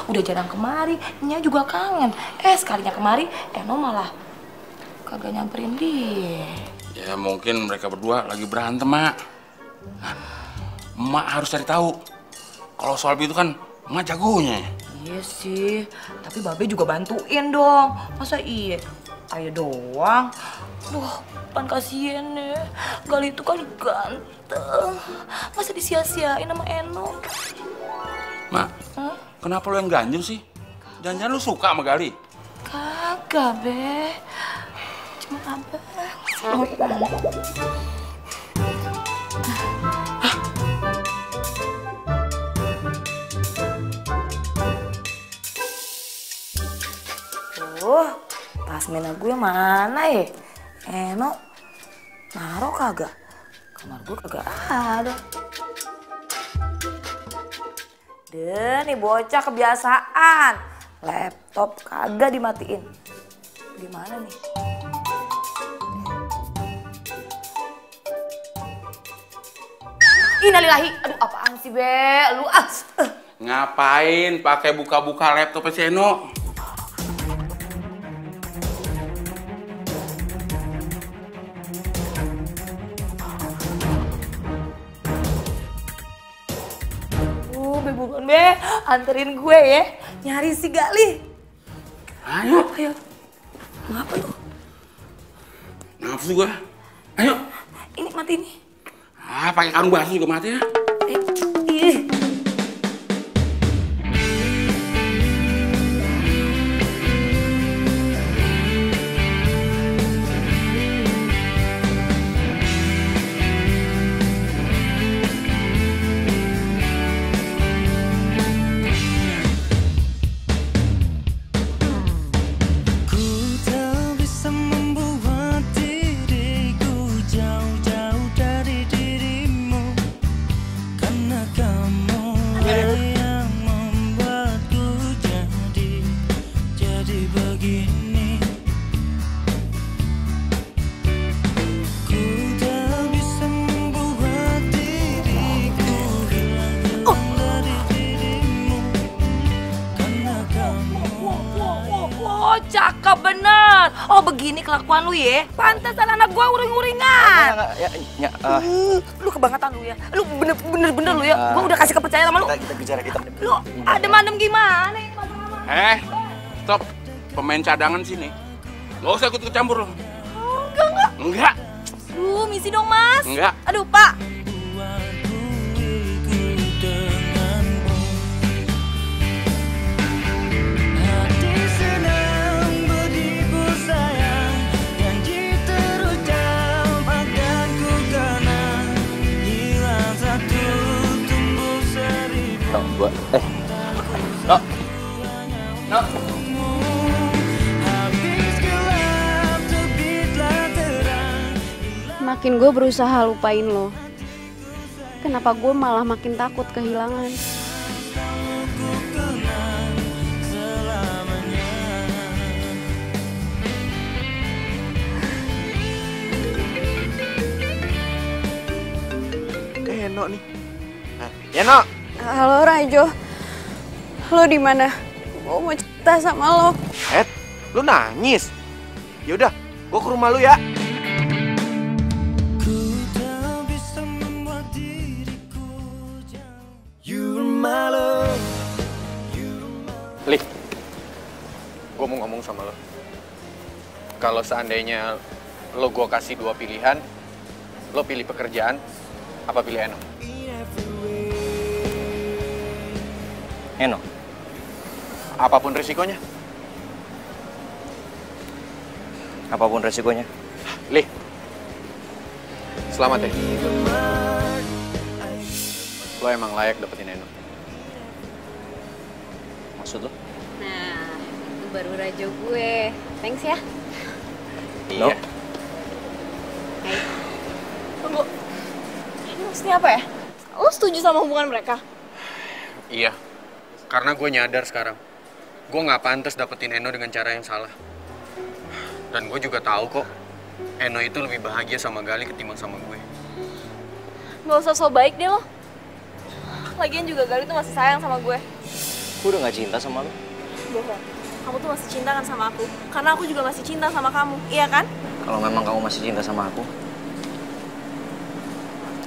udah jarang kemari, Nya juga kangen. Sekalinya kemari, Eno malah kagak nyamperin dia. Ya mungkin mereka berdua lagi berantem, Mak. Emak harus cari tahu. Kalau soal itu kan emak jagonya. Iya sih, tapi Babe juga bantuin dong. Masa iya? Ayo doang. Duh, pan kasihan ya. Gali itu kan ganteng. Masa disia-siain sama Eno? Mak, kenapa lo yang ganjel sih? Jangan-jangan lo suka sama Gali? Kagak, Be. Cuma abang. Tasmena gue mana ya? Eno naro kagak? Kamar gue kagak ada. Deh, nih bocah kebiasaan. Laptop kagak dimatiin. Gimana nih? Innalillahi. Aduh, apaan sih, Be? Lu Ngapain pakai buka-buka laptop si Eno? Bukan, Be, anterin gue ya, nyari si Gali. Ayo. Ngapa lu? Nafsu gue. Ayo. Ini mati nih. Pakai karung basuh juga mati ya. Ih. Cakep bener. Oh begini kelakuan lu ya. Pantesan anak gua uring-uringan. Lu kebangetan lu ya. Lu bener-bener lu ya. Gua udah kasih kepercayaan sama lu. Kita bicara kita. Lu adem-adem gimana? Stop. Pemain cadangan sini. Gak usah ikut campur lu. Enggak. Duh, misi dong, Mas. Enggak. Aduh, Pak. No. Makin gue berusaha lupain lo, kenapa gue malah makin takut kehilangan? Eno nih. Eno. Halo Rajo, lo di mana? Gue mau cerita sama lo. Lu nangis? Yaudah, gue ke rumah lu ya. Li, gue mau ngomong sama lo. Kalau seandainya lo gue kasih 2 pilihan, lo pilih pekerjaan, apa pilih Eno? Eno. Apapun risikonya. Apapun resikonya. Li, selamat ya. Lo emang layak dapetin Eno. Maksud lo? Nah, itu baru Rajo gue. Thanks ya. No. Iya. Hai. Tunggu. Ini maksudnya apa ya? Lo setuju sama hubungan mereka? Iya. Karena gue nyadar sekarang, gue nggak pantas dapetin Eno dengan cara yang salah. Dan gue juga tahu kok, Eno itu lebih bahagia sama Gali ketimbang sama gue. Gak usah so baik deh lo. Lagian juga Gali tuh masih sayang sama gue. Gue udah gak cinta sama lo. Bohong. Kamu tuh masih cinta kan sama aku? Karena aku juga masih cinta sama kamu, iya kan? Kalau memang kamu masih cinta sama aku,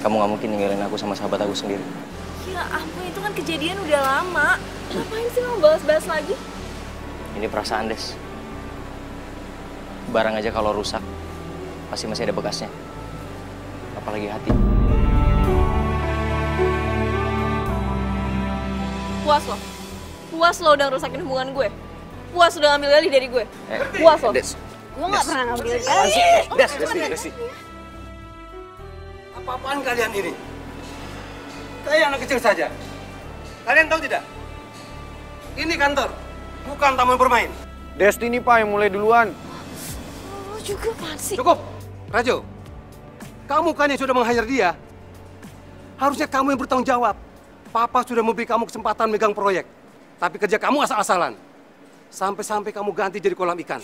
kamu gak mungkin ninggalin aku sama sahabat aku sendiri. Ya ampun, itu kan kejadian udah lama. Ngapain sih kamu bahas-bahas lagi? Ini perasaan, Des. Barang aja kalau rusak, pasti masih ada bekasnya. Apalagi hati. Puas lo? Puas lo udah rusakin hubungan gue? Puas udah ngambil alih dari gue? Puas lo? Des. Gue nggak pernah ngambil alih. Des. Apa-apaan kalian ini? Kayak anak kecil saja. Kalian tahu tidak? Ini kantor, bukan taman bermain. Destiny Pak yang mulai duluan. Lo juga apaan sih? Cukup, Rajo. Kamu kan yang sudah meng-hire dia. Harusnya kamu yang bertanggung jawab. Papa sudah memberi kamu kesempatan megang proyek. Tapi kerja kamu asal-asalan. Sampai-sampai kamu ganti jadi kolam ikan.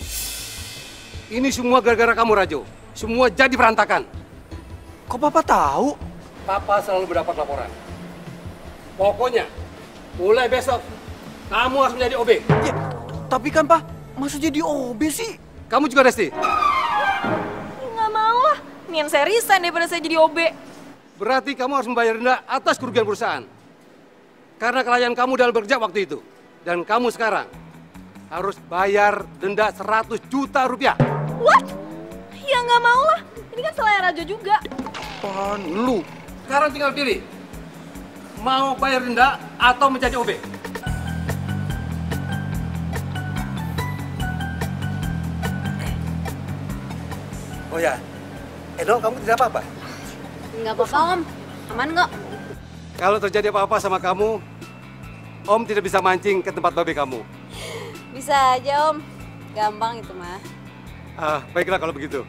Ini semua gara-gara kamu, Rajo. Semua jadi berantakan. Kok Papa tahu? Papa selalu mendapat laporan. Pokoknya, mulai besok, kamu harus menjadi OB. Ya, tapi kan Pak, masa jadi OB sih? Kamu juga, Desti. Nggak mau lah. Nian saya resign daripada saya jadi OB. Berarti kamu harus membayar denda atas kerugian perusahaan. Karena kelalaian kamu dalam bekerja waktu itu. Dan kamu sekarang harus bayar denda 100 juta rupiah. What? Ya nggak mau lah. Ini kan salahnya Rajo juga. Apaan lu? Sekarang tinggal pilih. Mau bayar denda atau menjadi OB? Oh ya, Edo kamu tidak apa-apa? Nggak apa-apa Om, aman kok. Kalau terjadi apa-apa sama kamu, Om tidak bisa mancing ke tempat babe kamu. Bisa aja Om, gampang itu mah. Baiklah kalau begitu.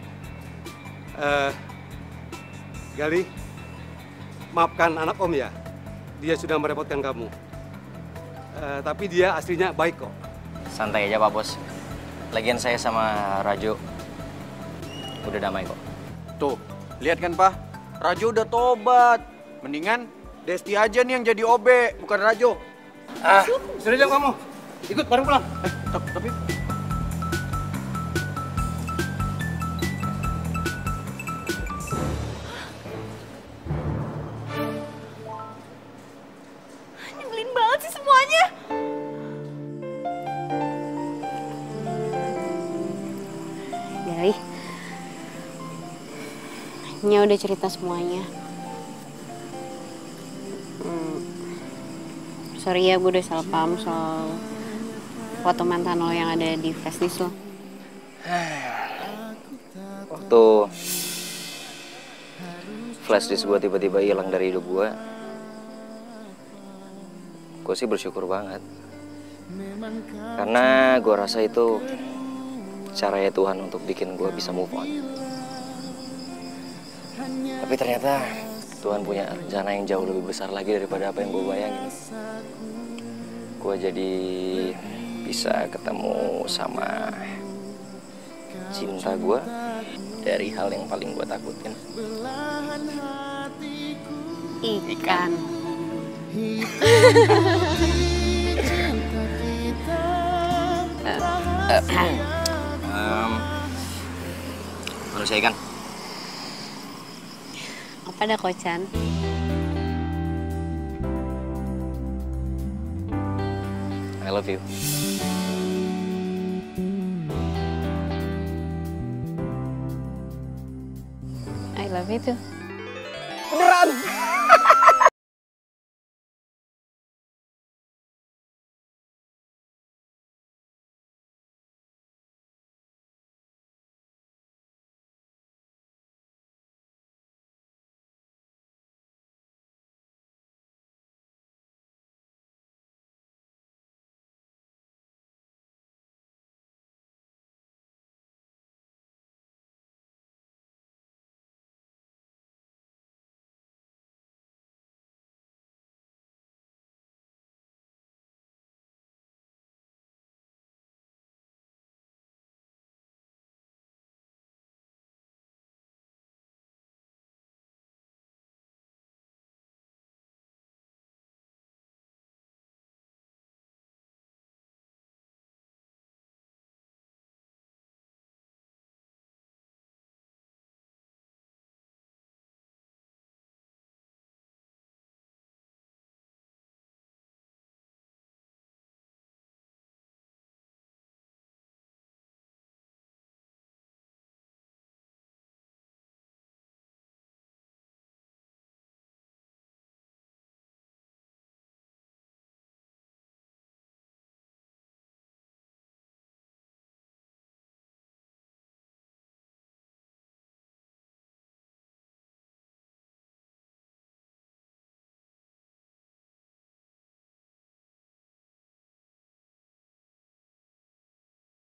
Gali, maafkan anak Om ya. Dia sudah merepotkan kamu. Tapi dia aslinya baik kok. Santai aja Pak Bos. Lagian saya sama Rajo udah damai kok. Tuh, lihat kan Pak? Rajo udah tobat. Mendingan Desti aja nih yang jadi OB, bukan Rajo. Sudah jam kamu. Ikut bareng pulang. Tapi Nyebelin banget sih semuanya. Gali, Nya udah cerita semuanya. Sorry ya, gue udah salah paham soal foto mantan lo yang ada di flashdisk lo. Waktu flashdisk gue tiba-tiba hilang dari hidup gue sih bersyukur banget. Karena gue rasa itu caranya Tuhan untuk bikin gue bisa move on. Tapi ternyata Tuhan punya rencana yang jauh lebih besar lagi daripada apa yang gue bayangin. Gue jadi bisa ketemu sama cinta gue dari hal yang paling gue takutin. Ikan. Manusia ikan. Apa dah Kocan? I love you. I love you too. Beneran?